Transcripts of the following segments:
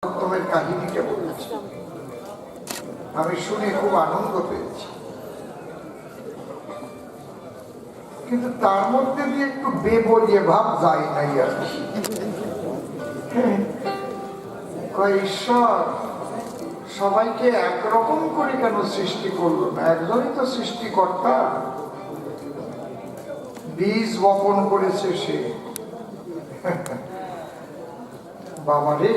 উত্তমের কাহিনীটা বলেছি, আমি শুনে খুব আনন্দ পেয়েছি, কিন্তু তার মধ্যে দিয়ে একটু বেবলিয়ে ভাব যায় নাই আর কি। ঈশ্বর সবাইকে একরকম করে কেন সৃষ্টি করলো না? একজনই তো সৃষ্টিকর্তা। বীজ বপন করেছে সে। বাবারে,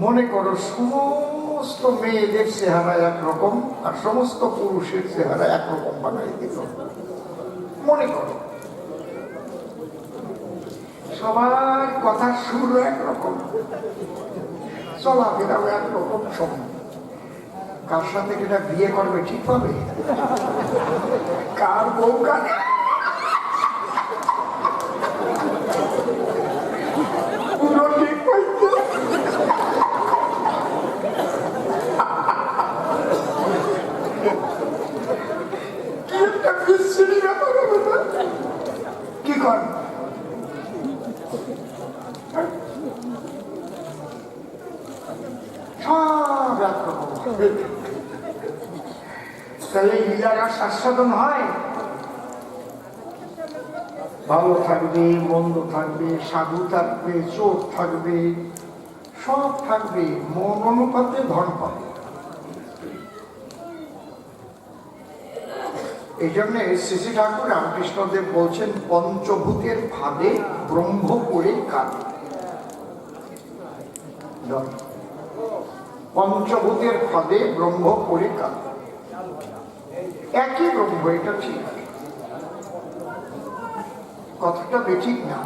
মনে করো সমস্ত মেয়েদের চেহারা একরকম আর সমস্ত পুরুষের চেহারা একরকম বানাই দিল। মনে করো সবার কথার সুর একরকম, চলাফেরাও একরকম, সব কার সাথে কিনা বিয়ে করবে ঠিক হবে, কার বউ কার পুরো ঠিক হইতে। কি একটা বিশ্রী ব্যাপার হবে না? কি কর সব একরকম। তাহলে লীলার আস্বাদন হয়, ভালো থাকবে, মন্দ থাকবে, সাধু থাকবে, চোর থাকবে, সব থাকবে, মন অনুপাতে ধন পাবে। এই জন্য শ্রী শ্রী ঠাকুর রামকৃষ্ণদেব বলছেন, পঞ্চভূতের ফাঁদে ব্রহ্ম পড়ে কাঁদে। পঞ্চভূতের ফাঁদে ব্রহ্ম পড়ে কাঁদে। একই ব্রহ্ম, এটা ঠিক, কথাটা বেঠিক না।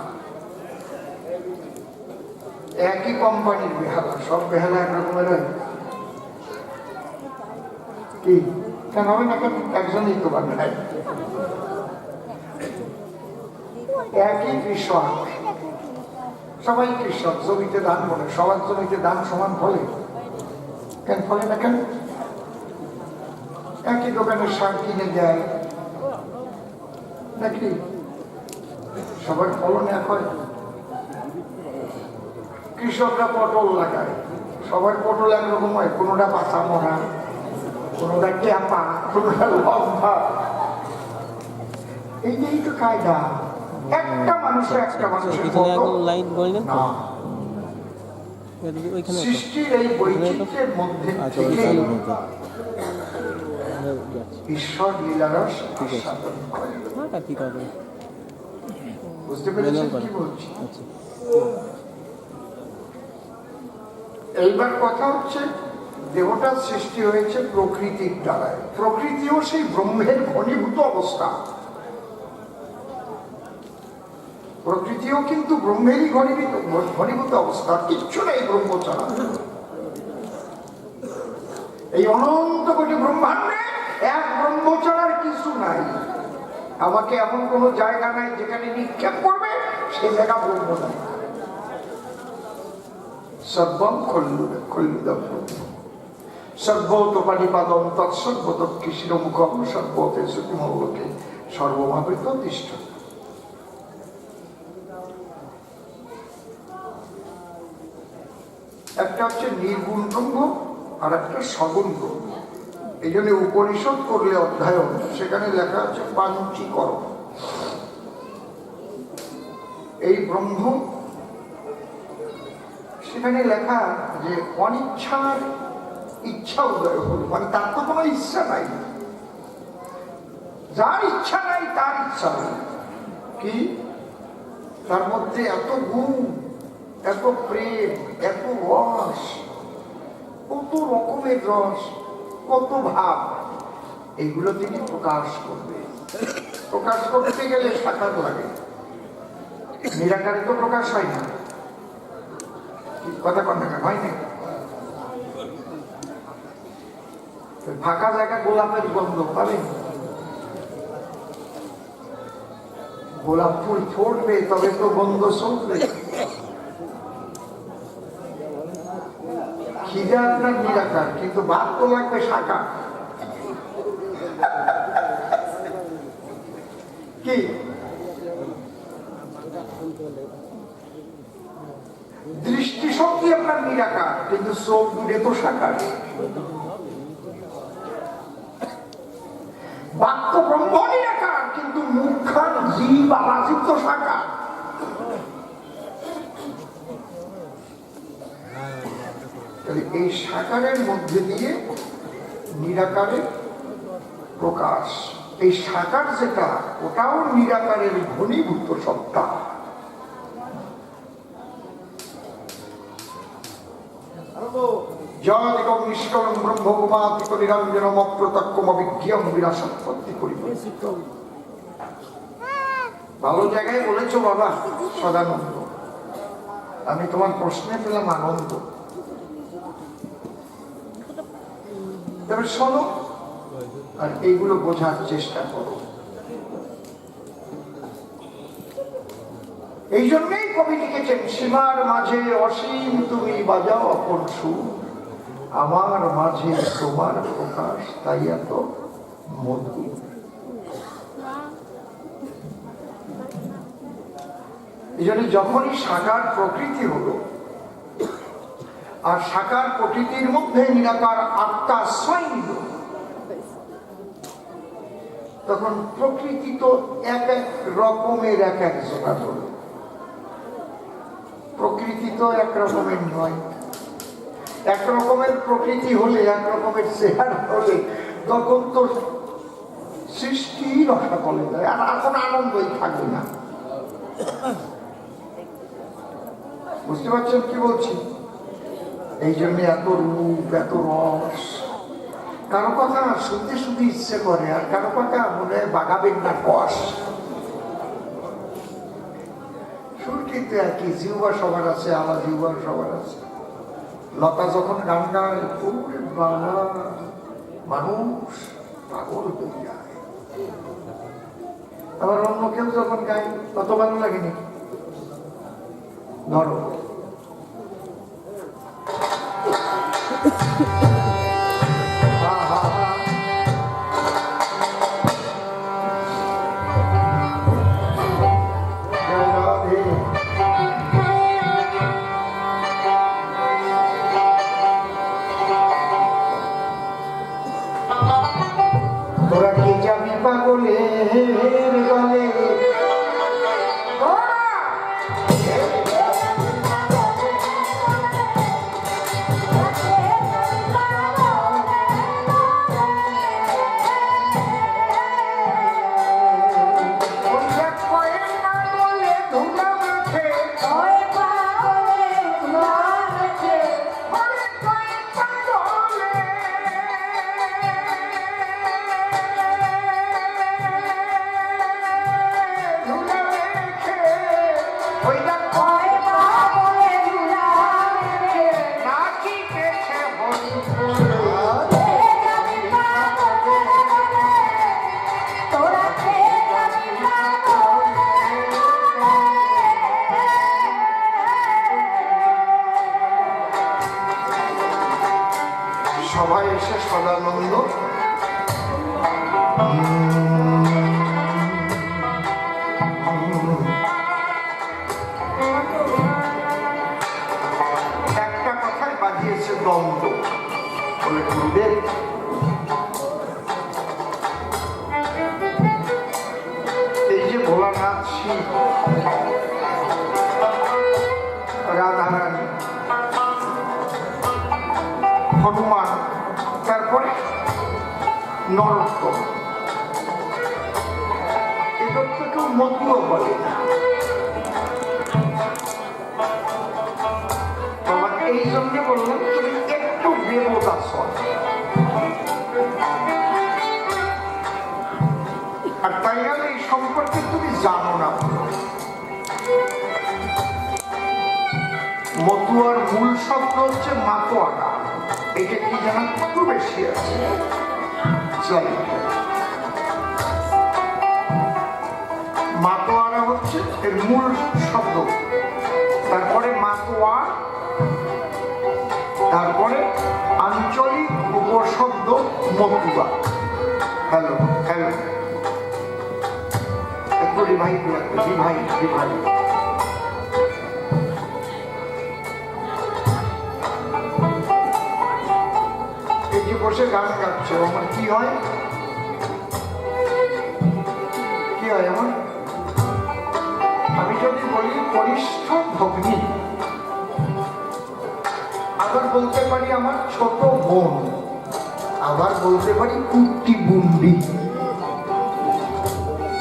একই কোম্পানির বেহালা, সব বেহালা একরকমের হয় কি? কেন হবে না? কেন একজনই তো বানায়। একই কৃষক, সবাই কৃষক, জমিতে ধান বলে, সবার জমিতে ধান সমান ফলে কেন? ফলে না কেন? একই দোকানের সার কিনে দেয় নাকি? সবার ফলন এক হয়। কৃষকরা পটল লাগায়, সবার পটল একরকম হয়, কোনোটা পাতা মরা, কোনোটা ক্যাপা, কোনোটা লম্বা। এইটাই তো কায়দা। একটা মানুষের একটা মানুষের না, সৃষ্টির এই বৈচিত্র্যের মধ্যে থেকে ঈশ্বর লীলারস আস্বাদন করে। বুঝতে পেরেছেন কি বলছি? এইবার কথা হচ্ছে, দেবতার সৃষ্টি হয়েছে প্রকৃতির দ্বারায়। প্রকৃতিও সেই ব্রহ্মের ঘনীভূত অবস্থা। প্রকৃতিও কিন্তু ব্রহ্মেরই ঘনীভূত অবস্থা, কিচ্ছু নেই ব্রহ্ম ছাড়া। এই অনন্ত কোটি ব্রহ্মাণ্ডে এক ব্রহ্ম ছাড়ার কিছু নাই। আমাকে এমন কোন জায়গা নাই যেখানে নিক্ষেপ করবে সেই জায়গা ব্রহ্ম নাই। সর্বম খল্লুদম সর্বতোপানিপাদম তৎসর্বতৎকৃশিরমুখম সর্বতে শ্রুতিমৌলকে সর্বমাবৃত তিষ্ঠ। একটা হচ্ছে নির্গুণ ব্রহ্ম আর একটা সগুণ ব্রহ্ম। এই জন্য উপনিষদ করলে অধ্যায়ন, সেখানে লেখা আছে পাঞ্চীকরণ। এই ব্রহ্ম, সেখানে লেখা যে অনিচ্ছার ইচ্ছা উদয় হল, মানে তার তো কোনো ইচ্ছা নাই। যার ইচ্ছা নাই তার ইচ্ছা নেই। কি? তার মধ্যে এত গুণ, এত প্রেম, এত রস, কত রকমের রস, কত ভাব, এগুলো তিনি প্রকাশ করবে। প্রকাশ করতে গেলে সাকার লাগে, নিরাকারে তো প্রকাশ হয় না। কথা কন না, হয় না? ফাঁকা জায়গা গোলাপের গন্ধ পাবেন, গোলাপ ফুল ফুটবে তবে তো গন্ধ শুনবে। খিদে আপনার নিরাকার, কিন্তু ভাত তো লাগবে শাখা। কি দৃষ্টিশক্তি না নিরাকার, কিন্তু চোখ দুটো তো সাকার। বাক্য ব্রহ্ম নিরাকার, কিন্তু মুখখান জীব আবাজিত সাকার। এই সাকারের মধ্যে দিয়ে নিরাকারের প্রকাশ। এই সাকার যেটা, ওটাও নিরাকারের ঘনীভূত সত্তা। যদিকং নিষ্কলং ব্রহ্মগুমাত্মিক নিরঞ্জনম অপ্রত্যক্ষম অবিজ্ঞেয়ং বিনাশোৎপত্তি পরিবর্তিত। ভালো জায়গায় বলেছো বাবা সদানন্দ, আমি তোমার প্রশ্নে পেলাম আনন্দ। তবে শোনো আর এইগুলো বোঝার চেষ্টা করো। এই জন্যই কবি লিখেছেন, সীমার মাঝে অসীম তুমি বাজাও আপন সুর, আমার মাঝে তোমার প্রকাশ তাই এত মধুর। এই জন্য যখনই সাকার প্রকৃতি হলো, আর সাকার প্রকৃতির মধ্যে নিরাকার আত্মা আশ্রয় নিল, তখন প্রকৃতি তো এক এক রকমের এক এক জোড়া হলো। প্রকৃতি তো এক রকমের নয়। এক রকমের প্রকৃতি হলে, এক রকমের চেহারা হলে, তখন তো সৃষ্টি রসা বলে যায়, আর এখন আনন্দই থাকবে না। বুঝতে পারছেন কি বলছি? এই জন্য এত রূপ, এত রস। কারো কথা শুনতে শুনতে ইচ্ছে করে, আর কারো কথা মনে হয় বাগাবেন না কষ। সুর কিন্তু একই, জিহ্বা সবার আছে, আলা জিহ্বা সবার আছে। লতা যখন গান গায়, ওরে বাবা, মানুষ পাগল হয়ে যায়। আবার অন্য কেউ যখন গায়, কত ভালো লাগেনি। ধরো তোরা কি যাবি পাগলের গলে, সবাই এসে সদানন্দ একটা কথায় বাজিয়েছে দ্বন্দ্ব বলে, গুরুদেব এই যে ভোলানাথ শিব, রাধারানী, হনুমান, তারপরে নরোত্তম, এদের তো কেউ মতুও বলে না। এই জন্য বললাম তুমি একটু দেবতা সব, আর তাই গেলে এই সম্পর্কে তুমি জানো না। মতুয়ার মূল শব্দ হচ্ছে মাতোয়ারা, এটা কি জানা একটু বেশি আছে। মাতোয়ারা হচ্ছে এর মূল শব্দ, তারপরে মাতোয়া, তারপরে আঞ্চলিক উপশব্দ মতুয়া। হ্যালো হ্যালো, একটু রিভাইভ লাগবে, রিভাইভ রিভাইভ। বসে গান গাচ্ছে, আমার কি হয়? কি হয় আমার? আমি যদি বলি কনিষ্ঠ ভগ্নী, আবার বলতে পারি আমার ছোট বোন, আবার বলতে পারি কুট্টি বুন্ডি।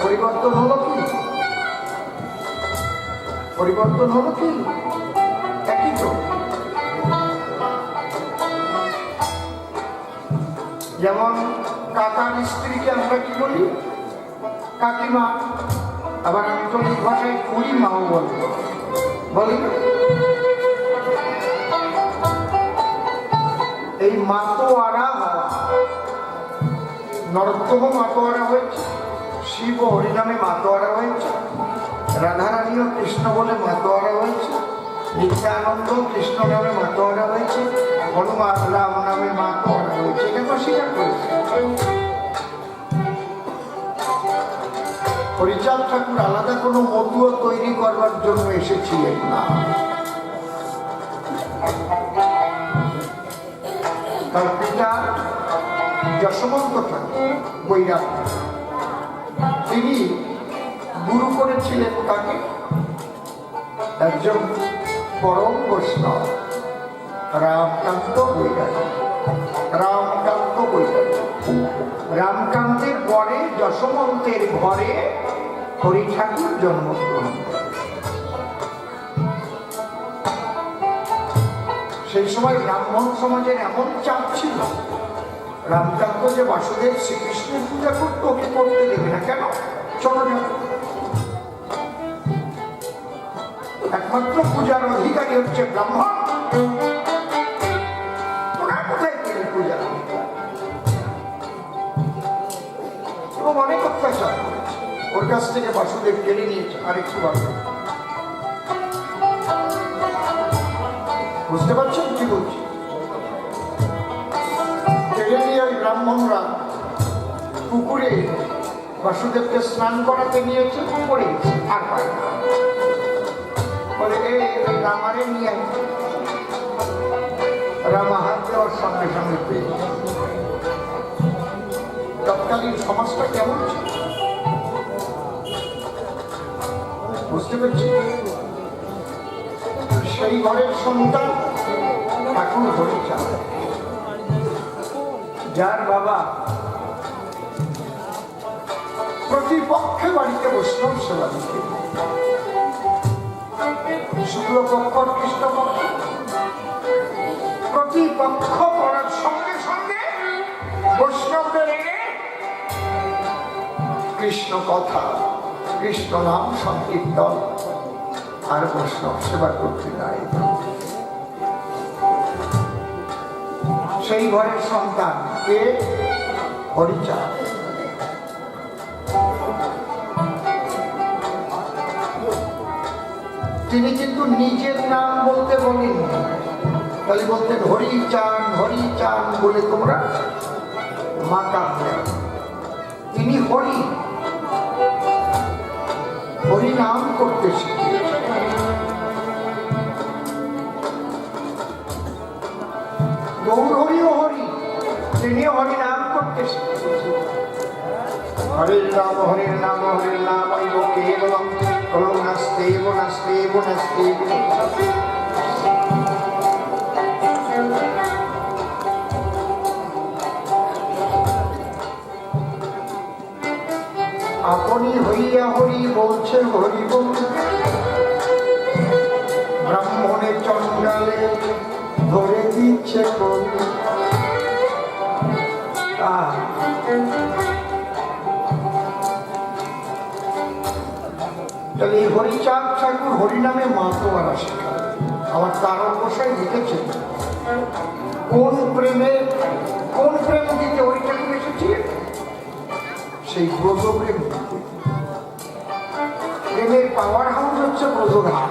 পরিবর্তন হলো কি? পরিবর্তন হলো কি? একই তো। যেমন কাকার স্ত্রীকে আমরা কি বলি? কাকিমা। আবার আঞ্চলিক ভাষায় খুড়িমাও বলি, বলি না? এই মাতোয়ারা হওয়া, নরোত্তম মাতোয়ারা হয়েছে, শিব হরিনামে মাতোয়ারা হয়েছে, রাধারানীও কৃষ্ণ বলে মাতোয়ারা হয়েছে, নিত্যানন্দ কৃষ্ণ নামে মাতোয়ারা হয়েছে, হনুমান রাম নামে মাতোয়ারা হয়েছে। এটা তো স্বীকার করেছে। হরিচাঁদ ঠাকুর আলাদা কোনো মতুয়া তৈরি করবার জন্য এসেছিলেন না। তার পিতা যশবন্ত ঠাকুর বৈরাগ, তিনি গুরু করেছিলেন তাকে একজন পরম বৈষ্ণব রামকান্ত বৈরাগ। রামকান্ত বৈরাগ, রামকান্তের পরে যশবন্তের ঘরে হরি ঠাকুর জন্মগ্রহণ। সেই সময় ব্রাহ্মণ সমাজের এমন চাপ ছিল, রামকান্ত যে বাসুদেব শ্রীকৃষ্ণের পূজা করতো, ওকে করতে দেবে না। কেন? চলো না, একমাত্র পূজার অধিকারী হচ্ছে ব্রাহ্মণ। ওরা কোথায় পেলেন পূজা? এবং অনেক অত্যাচার করেছে, ওর কাছ থেকে বাসুদেব কেড়ে নিয়েছে। আরেকটু বাড়বে, বুঝতে পারছেন কি বলছি? কেড়ে নিয়ে ওই ব্রাহ্মণরা পুকুরে বাসুদেবকে স্নান করাতে নিয়েছে, পড়ে গেছে, আর পায় না। বলে এই রামারে নিয়ে রামা হাত দেওয়ার সঙ্গে সঙ্গে পেয়ে। তৎকালীন সমাজটা কেমন ছিল বুঝতে পারছি? সেই ঘরের সন্তান ঠাকুর হরিচাঁদ, যার বাবা প্রতিপক্ষে বাড়িতে বৈষ্ণব সেবা দিতে, শুক্লপক্ষ কৃষ্ণপক্ষ, প্রতিপক্ষ করার সঙ্গে সঙ্গে বৈষ্ণবদের এনে কৃষ্ণ কথা, কৃষ্ণ নাম সংকীর্তন আর বৈষ্ণব সেবা করতে নাই। সেই ঘরের সন্তান কে? হরিচাঁদ। তিনি কিন্তু নিজের নাম বলতে বলেন, তাহলে বলতেন হরিচাঁদ হরিচাঁদ বলে তোমরা মাতা। তিনি হরি, হরি নাম করতে শিখিয়েছেন। গৌর হরিও হরি, তিনিও হরি নাম করতে শিখিয়েছেন। হরির নাম হরির নাম হরির নাম কেবলম কলম নাস্তেব নাস্তেব নাস্তেব। আপনি হইয়া হরি বলছে হরি বল, ব্রাহ্মণের চন্ডালে ধরে দিচ্ছে কোন। তাহলে এই হরিচাঁদ ঠাকুর হরিনামে মাতোয়ারা শেখা। আমার তারক গোসাই লিখেছেন কোন প্রেম দিতে হরি ঠাকুর এসেছিলেন? সেই ব্রজ প্রেম দিতে। প্রেমের পাওয়ার হাউস হচ্ছে ব্রজধাম।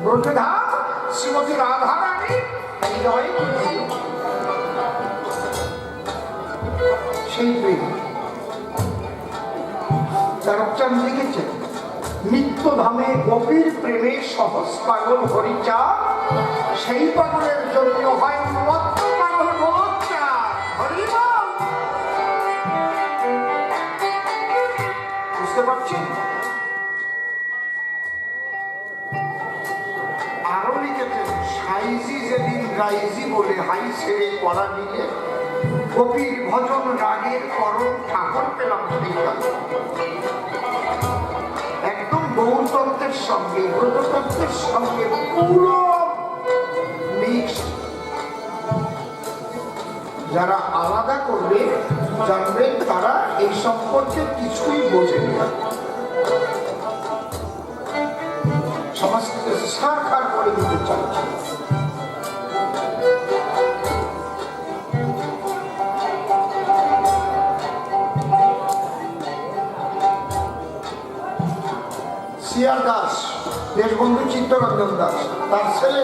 ব্রজধাম শ্রীমতী রাধা রানী সেই প্রেম। তারকচাঁদ লিখেছেন নিত্যধামে গোপীর প্রেমে সহজ পাগল হরিচাঁদ, সেই পাগলের জন্য হয় উন্মত্ত আরো লিখেছেন, সাইজি যেদিন রাইজি বলে হাই ছেড়ে করা নিলে কবির ভজন রাগের করণ ঠাকুর পেলাম সেই কাল। একদম গৌরতন্ত্রের সঙ্গে ব্রততন্ত্রের সঙ্গে পুরো মিক্স। যারা আলাদা করবে জানবেন তারা এই সম্পর্কে কিছুই বোঝেনি। সমাজকে সারখার করে দিতে চাইছে। সিআর দাস, দেশবন্ধু চিত্তরঞ্জন দাস, তার ছেলে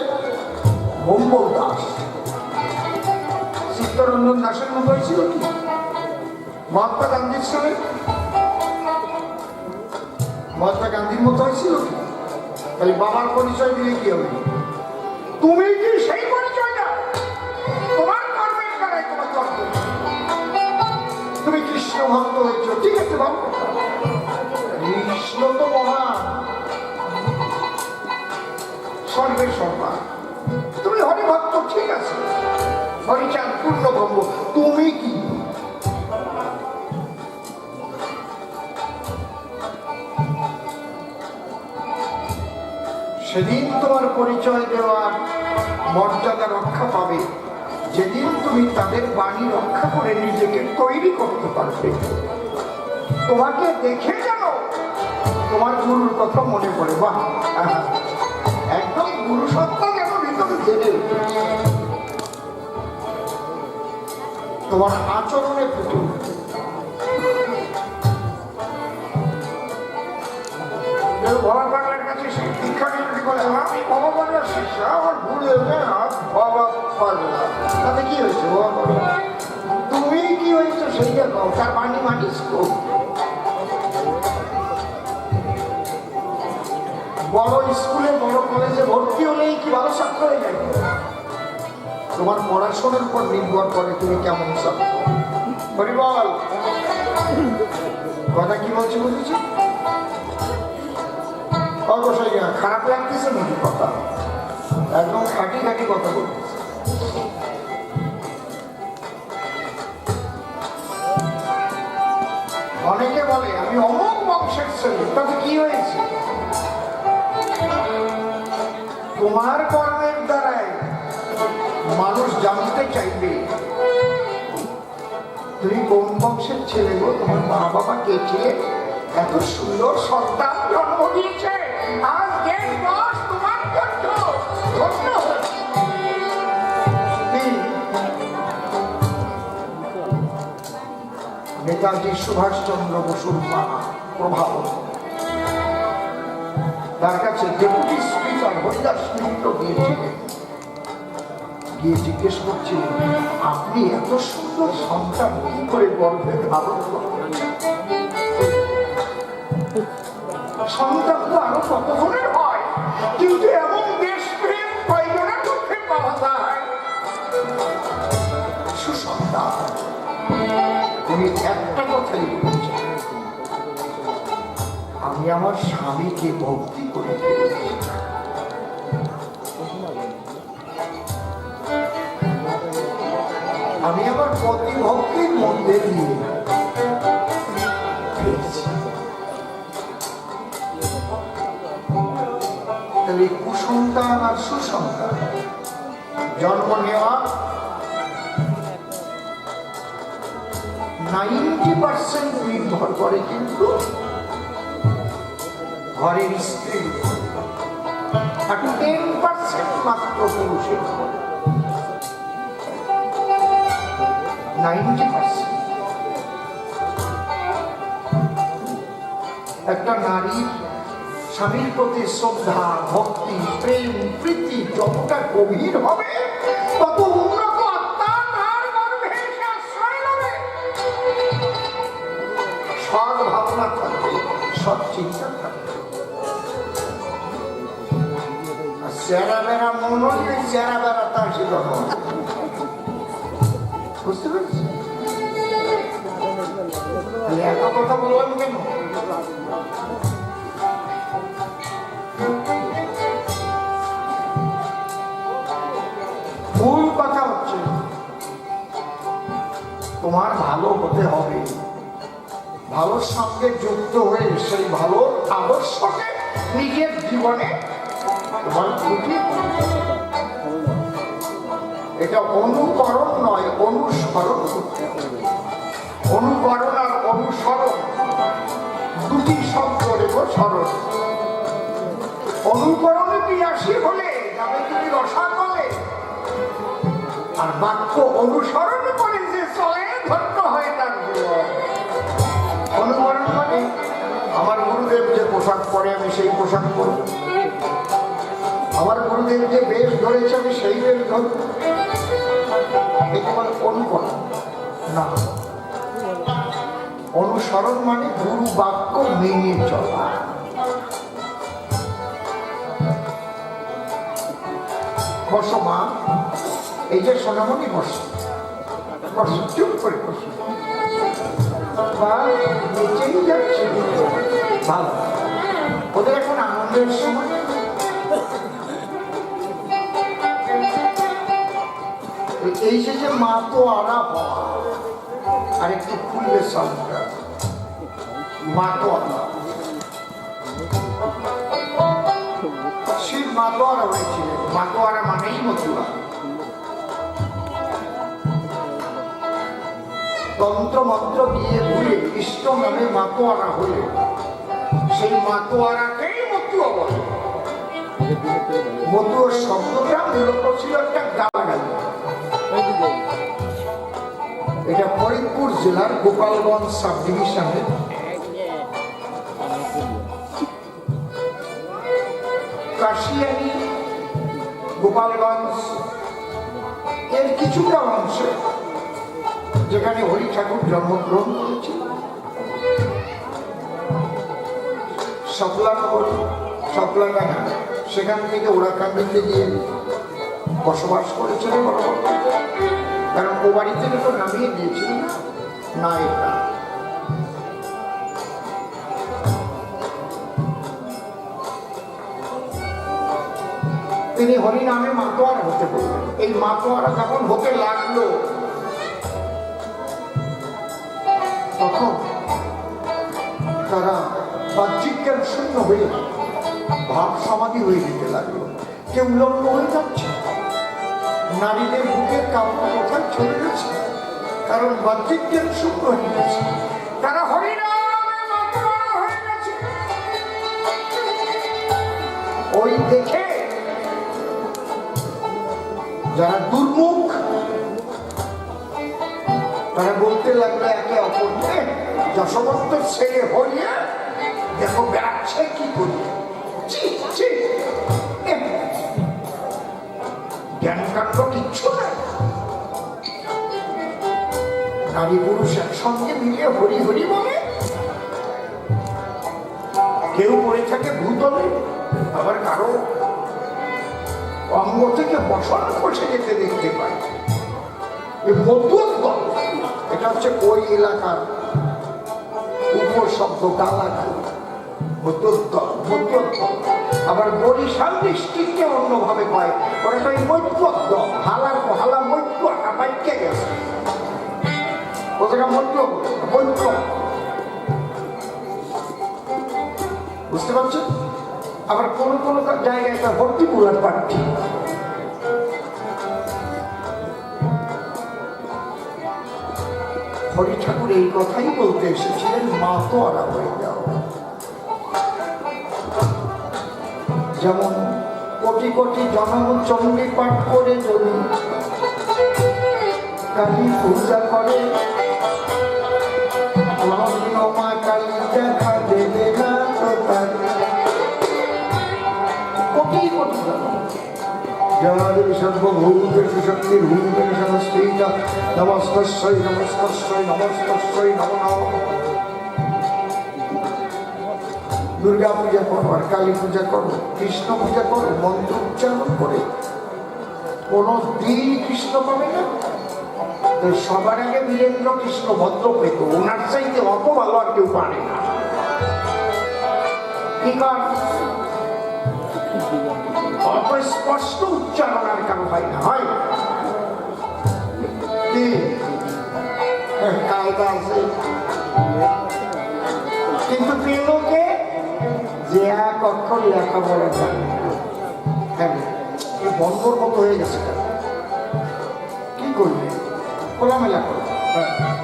ভম্বল দাস। চিত্তরঞ্জন দাসের মতো হয়েছিল কি মহাত্মা গান্ধীর ছেলে? মহাত্মা গান্ধীর মতো হয়েছিল কি? তাহলে বাবার পরিচয় দিলে কি হবে? তুমি কি সেই পরিচয় না? তোমার কর্মের দ্বারাই তোমার কর্ম। তুমি কৃষ্ণ ভক্ত হয়েছ, ঠিক আছে ভক্ত। কৃষ্ণ তো মহান, সর্বে সর্বা। তুমি হরিভক্ত, ঠিক আছে, হরিচাঁদ পূর্ণ ব্রহ্ম। তুমি কি? সেদিন তোমার পরিচয় দেওয়ার মর্যাদা রক্ষা পাবে যেদিন তুমি তাদের বাণী রক্ষা করে নিজেকে তৈরি করতে পারবে। তোমাকে দেখে যেন তোমার গুরুর কথা মনে পড়ে। বাহ, একদম গুরু সত্তা যেন ভিতরে জেগে উঠে, তোমার আচরণে ফুটে উঠে। বাবা বাংলার কাছে শিক্ষা নিতে বলে আমি বাবা বাংলার শিক্ষা আমার ভুল হয়েছে, বাবা পারবে না। তাতে কি হয়েছে? তুমি কি হয়েছে সেইটা কও, তার বাণী মানিস তো। বড় স্কুলে বড় কলেজে ভর্তি হলেই কি ভালো ছাত্র হয়ে যায়? তোমার পড়াশোনার উপর নির্ভর করে তুমি কেমন ছাত্র। বল কথা কি বলছি বুঝেছি? অবশ্যই খারাপ লাগতেছে নাকি? কথা একদম খাটি খাটি কথা বলতেছে। অনেকে বলে আমি অমুক বংশের ছেলে, তাতে কি হয়েছে? তোমার কর্মের দ্বারাই মানুষ জানতে চাইবে তুমি কোন বংশের ছেলে গো, তোমার মা বাবা কে ছিল, এত সুন্দর সন্তান জন্ম দিয়েছে। আজ দেশ দশ তোমার জন্য ধন্য হয়েছে। নেতাজি সুভাষচন্দ্র বসুর মা প্রভাব, তার কাছে ডেপুটি স্পিকার হরিদাস মিত্র গিয়েছিলেন। গিয়ে জিজ্ঞেস করছিলেন, আপনি এত সুন্দর সন্তান কি করে গর্ভে ধারণ করলেন? সন্তান তো আরো কত ধরনের হয়, কিন্তু এমন দেশপ্রেম কয়জনের মধ্যে পাওয়া যায়? সুসন্তান। উনি একটা কথাই বলেছেন, আমি আমার স্বামীকে ভক্তি করে ফেলেছি। আমি আমার পতি ভক্তির মধ্যে দিয়ে ফেলেছি। তাহলে কুসন্তান আর সুসন্তান জন্ম নেওয়া 90% নির্ভর করে কিন্তু ঘরের স্ত্রী, আর 10% মাত্র পুরুষের। 90% একটা নারীর স্বামীর প্রতি শ্রদ্ধা, ভক্তি, প্রেম, প্রীতি যতটা গভীর হবে তত উন্নত আত্মা তার গর্ভে এসে আশ্রয় নেবে। সৎ ভাবনা থাকবে, সৎ চিন্তা থাকবে। আর চেরা বেড়া মন হলে চেরা বেড়া তার জীবন, বুঝতে পেরেছি? এত কথা বললাম কেন? মূল কথা হচ্ছে তোমার ভালো হতে হবে, ভালোর সঙ্গে যুক্ত হয়ে সেই ভালো আদর্শকে নিজের জীবনে তোমার ফুটিয়ে তুলতে হবে। এটা অনুকরণ নয়, অনুসরণ করতে হবে। অনুকরণ আর অনুসরণ দুটি শব্দ রেখো সরল। অনুকরণে বিলাসী হলে যাবে তুমি রসাতলে, আর বাক্য অনুসরণ করে যে চলে ধন্য হয় তার জীবন। অনুকরণ মানে আমার গুরুদেব যে পোশাক পরে আমি সেই পোশাক পরব, আমার গুরুদেব যে বেশ ধরেছে আমি সেই বেশ ধরব, এটা মানে অনুকরণ না। অনুসরণ মানে গুরু বাক্য মেনে চলা। বসো মা, এই যে সোনামণি বসো, বসো, চুপ করে বসো। নিচেই যাচ্ছে ভালো, ওদের এখন আনন্দের সময়। এই যে মা তো আরা হওয়া, আর একটু খুলবে সাউন্ডটা, মা তো আরা শিব মাতোয়ারা হয়েছিলেন। মাতোয়ারা মানেই মতুয়া। তন্ত্র মন্ত্র দিয়ে ভুলে ইষ্ট নামে মাতোয়ারা হলে সেই মাতোয়ারাকেই মতুয়া বলে। মতুয়ার শব্দটা মূলত ছিল একটা গালাগালি। এটা ফরিদপুর জেলার গোপালগঞ্জ সাব ডিভিশনে কাশিয়ানি গোপালগঞ্জ এর কিছুটা অংশে যেখানে হরি ঠাকুর জন্মগ্রহণ করেছিল, সপলানগর সপলাডাঙ্গা, সেখান থেকে ওরাকান্দিতে গিয়ে বসবাস করেছিলেন পরবর্তীতে। কারণ ও বাড়ি থেকে তো নামিয়ে দিয়েছিলেন না এটা। তিনি হরি নামে মাতোয়ারা হতে বললেন। এই মাতোয়ারা যখন হতে লাগলো তখন তারা বাহ্যিক জ্ঞান শূন্য হয়ে ভাব সমাধি হয়ে যেতে লাগলো। কেউ উলঙ্গ হয়ে যাচ্ছে, নারীদের বুকের কাপড় কোথায় চলে গেছে, কারণ বাহ্যিক জ্ঞান শূন্য হয়ে গেছে। তারা হরি নামে মাতোয়ারা হয়ে গেছে। ওই দেখে যারা দুর্মুখ তারা বলতে লাগলো একে অপরকে, যশবন্ত ছেলে হরিয়া দেখো বেড়াচ্ছে কি করি, জ্ঞান কাণ্ড কিচ্ছু নাই। নারী পুরুষ একসঙ্গে মিলে হরি হরি বলে, কেউ পড়ে থাকে ভূতলে, আবার কারো অঙ্গ থেকে বসন খসে যেতে দেখতে পাই। মতুয়া, এটা হচ্ছে ওই এলাকার উপশব্দ, গালাগালি। আবার বরিশাল ডিস্ট্রিক্টে অন্যভাবে কয়, ওরা কয় মৈত্য, হালার হালা মৈত্য বাইকে গেছে, ওটা মৈত্য। বুঝতে পারছেন? আবার কোন কোন জায়গায় তার ভর্তি পুরার পার্টি। হরি ঠাকুর এই কথাই বলতে এসেছিলেন, মাতোয়ারা হয়ে যাও। যেমন কোটি কোটি জনম চণ্ডী পাঠ করে যদি কালী পূজা করে, মা কালী দেখা দেবে না তো তার কোটি কোটি জনম। জনাদেবী সর্বভূতেষু শক্তির ভূমিকা সমস্তেইটা নমস্তস্যৈ নমস্তস্যৈ নমস্তস্যৈ নমো নমঃ। দুর্গা পূজা করো আর কালী পূজা করো, কৃষ্ণ পূজা করো, মন্ত্র উচ্চারণ করে কোনো দিন কৃষ্ণ পাবে না। তো সবার আগে বীরেন্দ্র কৃষ্ণ ভদ্র পেত, ওনার চাইতে অত ভালো আর কেউ পারে না। কি কারণ? অত স্পষ্ট উচ্চারণ আর কারো হয় না, হয় কায়দা আছে, কিন্তু পেল কে? যে এক অক্ষর লেখাপড়া জানে। হ্যাঁ, এই বন্ধর মতো হয়ে গেছে। কি করবে? খোলামেলা করো,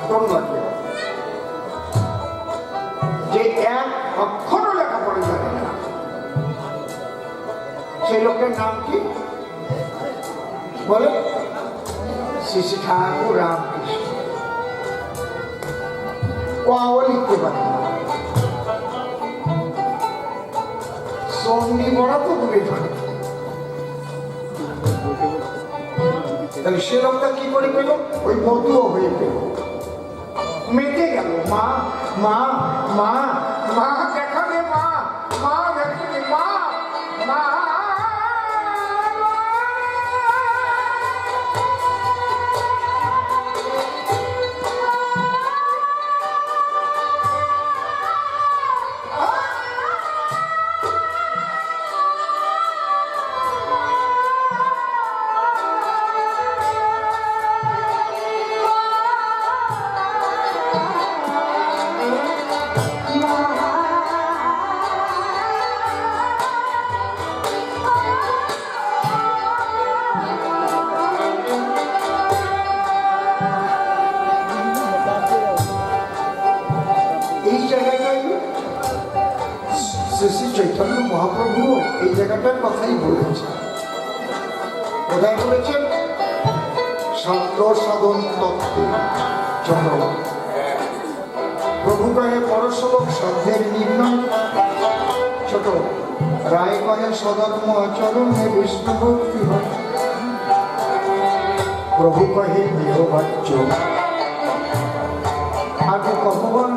তোর লাগবে। যে এক অক্ষরও লেখাপড়া জানে না, সেই লোকের নাম কি বলে? শ্রী শ্রী ঠাকুর রামকৃষ্ণ। ওয়াও লিখতে পারে না, সন্ধি বড় তো দূরে থাকে। তাহলে সে লোকটা কি করে পেল? ওই মধুও হয়ে পেল, মেতে গেল। মা মা মা মা দেখাবে, মা মা দেখাবে, মা মা। শ্রী চৈতন্য মহাপ্রভু এই জায়গাটার কথাই বলেছে। কোথায় বলেছেন? সান্ধ্য সাধন তত্ত্বে চন্দ্র প্রভু কহে পরশলোক সাধ্যের নির্ণয়, ছোট রায় কহে সদর্ম আচরণ হে বিষ্ণু ভক্তি হয়। প্রভু কহে দেহবাচ্য আগে কহবান,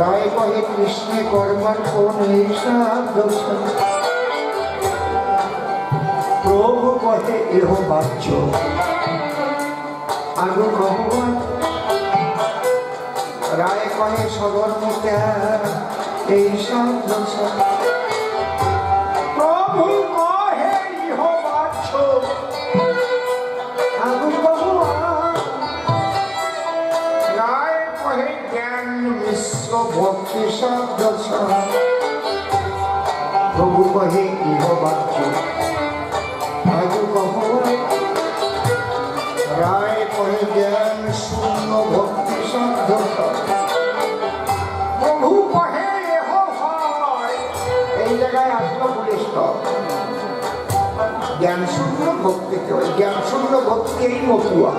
রায় কহে কৃষ্ণে কর্মার্পণ এই সাধ্য। প্রভু কহে এহ বাচ্য আগু ভগবান, রায় কহে সধর্ম ত্যাগ এই সাধ্য। প্রভু কহে ইহ বাচ্য আগু ভগবান, রায় কহে জ্ঞান মিশ্র ভক্তি সাধ্য। প্রভু কহে ইহ বাচ্য আগু ভগবান, রায় কহে জ্ঞান শূন্য ভক্তি সাধ্য। প্রভু কহে এহ হয়। এই জায়গায় আসলো পুলিশ জ্ঞান শূন্য ভক্তিতে, ওই জ্ঞান শূন্য ভক্তি এই মতুয়া।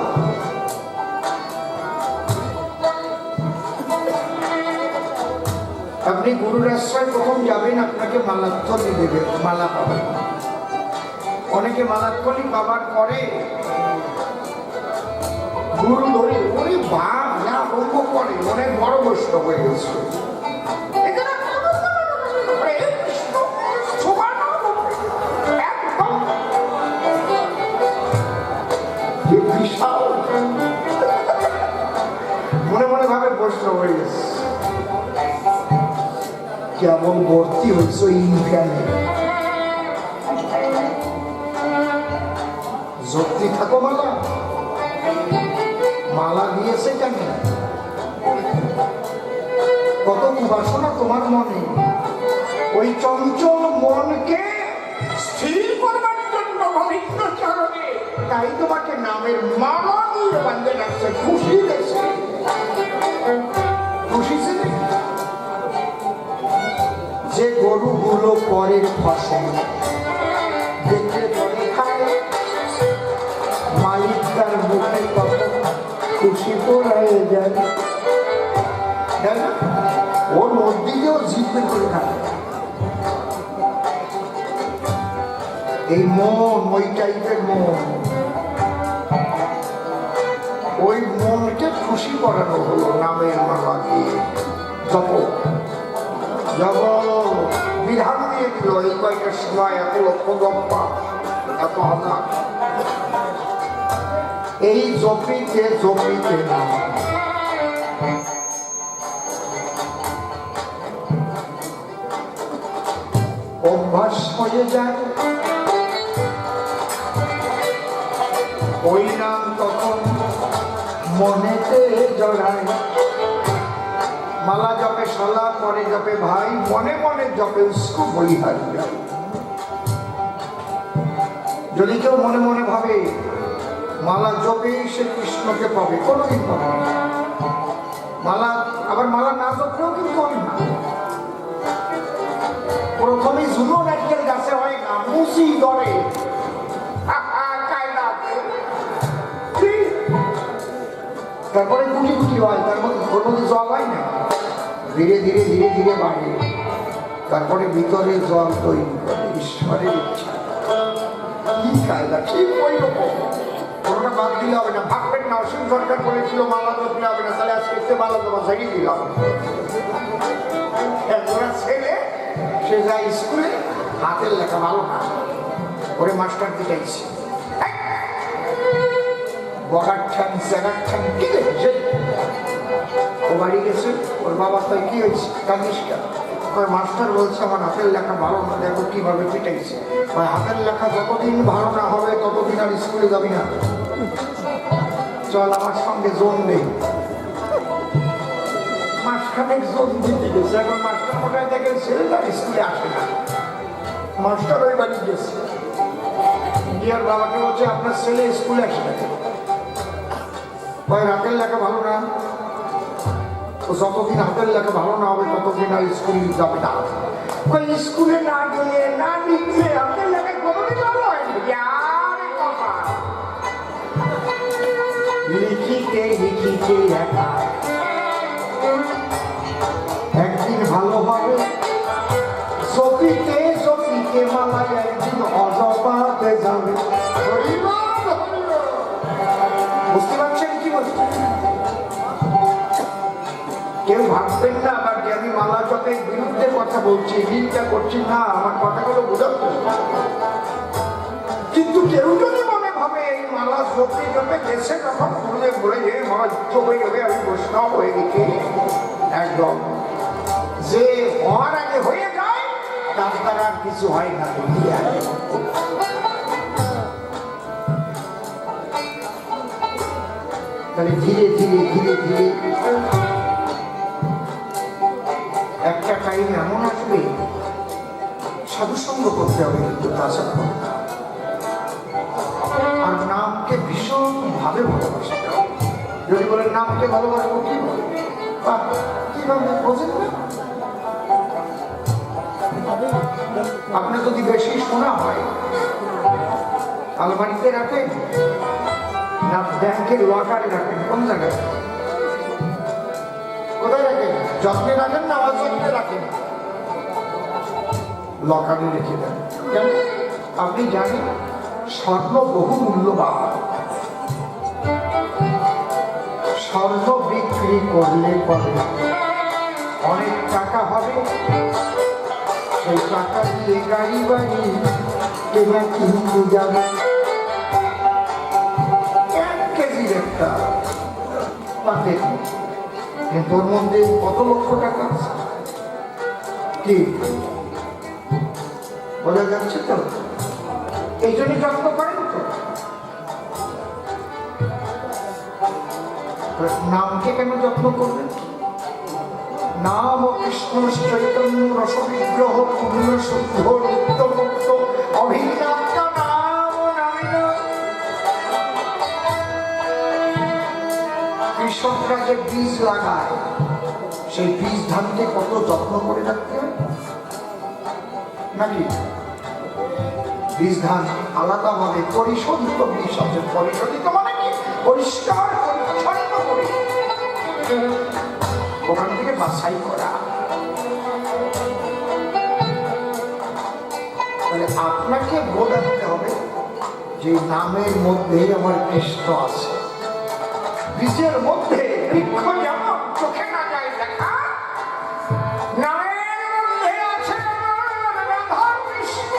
আপনি গুরুর আশ্রয় প্রথম যাবেন, আপনাকে মালাত্থলি দেবে, মালা পাবেন। অনেকে মালাত্থলি পাবার পরে গুরু ধরে ওরে বাপ যা আরম্ভ করে, অনেক বড় বৈষ্ণব হয়ে গেছে। মনে মনে ভাবে বৈষ্ণব হয়ে গেছে। কেমন ভর্তি হয়েছে ইনফ্যানে। যুক্তি থাকো মালা, মালা দিয়েছে কেন? কত কুবাসনা তোমার মনে, ওই চঞ্চল মনকে স্থির করবার জন্য গোবিন্দ চরণে, তাই তোমাকে নামের মালা দিয়ে বান্ধে রাখছে। খুশি দেশে খুশি ছিল যে গরুগুলো পরের ফসল দেখলে পরে খায়, মালিক তার মুখে কত খুশি পড়ায় যায়, তাই না? ওর মধ্যে দিয়েও জিতবে করে খায়। এই মন, ওই টাইপের মন, ওই মনকে খুশি করানো হলো নামের মালা দিয়ে। জপ জপ বিধান দিয়ে দিল, এই কয়েকটা সময় এত লক্ষ জপা, এত হাজার। এই জপিতে জপিতে না অভ্যাস হয়ে যায়, ওই নাম তখন মনেতে জড়ায়। মালা জপে শালা, পরে জপে ভাই, মনে মনে জপে উস্কু বলিহারি যায়। যদি কেউ মনে মনে ভাবে মালা জপে সে কৃষ্ণকে পাবে, কোনোদিন পাবে না। মালা আবার মালা না জপলেও কিন্তু হয় না। প্রথমে ঝুলো নারকেল গাছে হয় না, মুসি ধরে, তারপরে গুটি গুটি হয়, তার মধ্যে জল হয় না, ধীরে ধীরে ধীরে ধীরে বাড়ে, তারপরে ভিতরে জল তৈরি করে ঈশ্বরের ইচ্ছা। কি কায়দা, ঠিক ওই রকম। কোনোটা বাদ দিলে হবে না। ভাববেন না অসীম সরকার বলেছিল মালা জপলে হবে না, তাহলে আজকে মালা জমা ছেড়ে দিলাম। ছেলে সে যায় স্কুলে, হাতের লেখা ভালো না, ওরে মাস্টার দিটাইছে, বগার ঠান জাগার ঠান কি দেখছে। ও বাড়ি গেছে, ওর বাবা তাই কি হয়েছে, কাঁদিস কেন? মাস্টার বলছে আমার হাতের লেখা ভালো না, দেখো কিভাবে পিটাইছে। হাতের লেখা যতদিন ভালো না হবে ততদিন আর স্কুলে যাবি না, চল আমার সঙ্গে জোন নেই। মাসখানেক জোন দিতে গেছে, এখন মাস্টার মোটায় দেখে ছেলেটা স্কুলে আসে না। মাস্টার ওই বাড়ি গেছে, গিয়ার বাবাকে বলছে আপনার ছেলে স্কুলে আসে না, হাতের লেখা ভালো না, তো যতদিন হাতের লেখা ভালো না হবে ততদিন আর স্কুল যাবে না। স্কুলে না গেলে না লিখলে হাতের লেখা কোনোদিন ভালো হয় না। লিখিতে লিখিতে একা একদিন ভালো হবে, সপিতে সপিতে মালায় একদিন অজপাতে যাবে। বুঝতে পারছেন কি বলছি? কেউ ভাববেন না আবার যে আমি মালা জপের বিরুদ্ধে কথা বলছি, হিংসা করছি না, আমার কথাগুলো বোঝাতে। কিন্তু কেউ যদি মনে ভাবে এই মালা জপে জপে দেশে যখন বলে বলে যে মালা জপে জপে আমি বৈষ্ণব হয়ে গেছি, একদম যে হওয়ার আগে হয়ে যায় তার দ্বারা আর কিছু হয় না। তাহলে ধীরে ধীরে ধীরে ধীরে একটা টাইম এমন আসবে সাধুসঙ্গ করতে হবে, কিন্তু তাছাড়া আর নামকে ভীষণ ভাবে ভালোবাসতে হবে। যদি বলেন নামকে ভালোবাসবো কি বলে, কিভাবে বোঝেন না? আপনার যদি বেশি শোনা হয় আলমারিতে রাখেন না ব্যাংকের লকারে রাখেন, কোন জায়গায় কোথায় রাখেন? যত্নে রাখেন না অযত্নে রাখেন? লকারে রেখে দেন। কেন? আপনি জানেন স্বর্ণ বহু মূল্যবান, স্বর্ণ বিক্রি করলে পরে অনেক টাকা হবে, সেই টাকা দিয়ে গাড়ি বাড়ি কেনা কিনতে যাবে। 1 কেজির একটা পাতে, কিন্তু ওর মধ্যে কত লক্ষ টাকা আছে কি বোঝা যাচ্ছে তো? এই জন্য যত্ন করেন তো। নামকে কেন যত্ন করবেন? নাম কৃষ্ণ চৈতন্য রস বিগ্রহ পূর্ণ শুদ্ধ নিত্যমুক্ত অভিন্নাত্ম নাম নামেন। কৃষকরা যে বীজ লাগায় সেই বীজ ধানকে কত যত্ন করে রাখতে হয় নাকি? বীজ ধান আলাদা ভাবে পরিশোধিত বীজ আছে, পরিশোধিত মানে কি? পরিষ্কার পরিচ্ছন্ন করে ওখান থেকে বাছাই করা। তাহলে আপনাকে বোঝাতে হবে যে নামের মধ্যেই আমার কৃষ্ণ আছে। বীজের মধ্যে বৃক্ষ যেমন চোখে না যায় দেখা, নামের মধ্যে আছে রাধা কৃষ্ণ।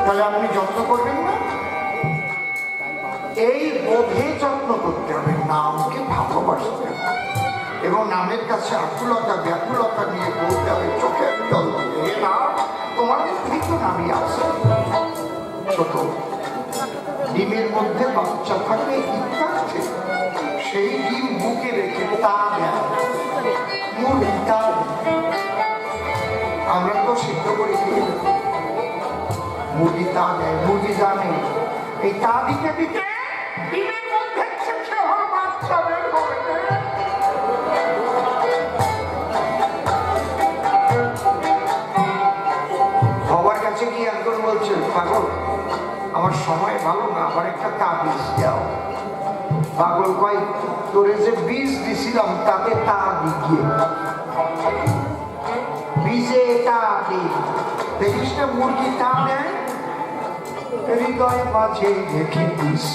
তাহলে আপনি যত্ন করবেন না, এই বোধে যত্ন করতে হবে, নামকে ভালোবাসতে হবে। এবং নামের কাছে আকুলতা ব্যাকুলতা নিয়ে বলতে হবে চোখের জল দিয়ে, না তোমার মধ্যেই তো নামই আছে। ছোট ডিমের মধ্যে বাচ্চা থাকলে ইত্যাদি সেই ডিম বুকে রেখে তা দেয়, মুরগি তা আমরা তো সিদ্ধ করে খেয়ে মুরগি তা দেয়, মুরগি জানে এই তা দিতে দিতে ডিমের মধ্যে বাচ্চা বের করে। বাবার কাছে গিয়ে একজন বলছে, পাগল আমার সময় ভালো না, আমার একটা তাবিজ দাও। পাগল কয়, তোরে যে বীজ দিছিলাম তাতে তা দিকে বীজে তা দি দেখিস না মুরগি তা নেয়, হৃদয় মাঝে রেখে দিস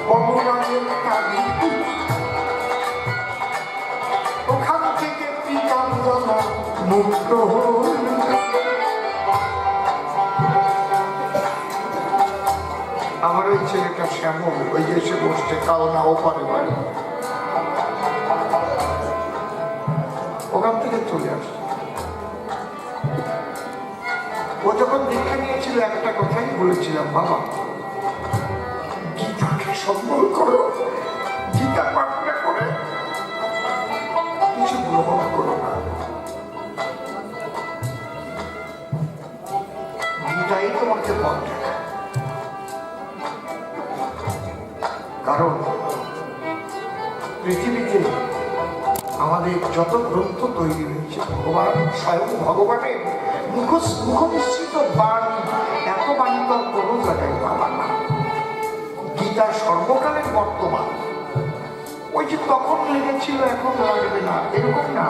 ভগবানের তাবিজ, ওখান থেকে পিতাম্বরা মুক্ত হল। আমার ওই ছেলেটা শ্যামল ওই যে এসে বসছে, কাল নাও পারে বাড়ি, ওখান থেকে চলে আসছে। ও যখন দীক্ষা নিয়েছিল একটা কথাই বলেছিলাম, বাবা গীতাকে সম্বল করো, গীতা পাঠ না করে কিছু গ্রহণ করো না, গীতাই তোমাকে পথ দেখায়। কারণ পৃথিবীতে আমাদের যত গ্রন্থ তৈরি হয়েছে, ভগবান স্বয়ং ভগবানের মুখনিসৃত বাণী, এত বাণী তো কোনো জায়গায় পাবা না। গীতা সর্বকালের বর্তমান, ওই যে তখন লেগেছিল এখন লাগবে না এরকম না,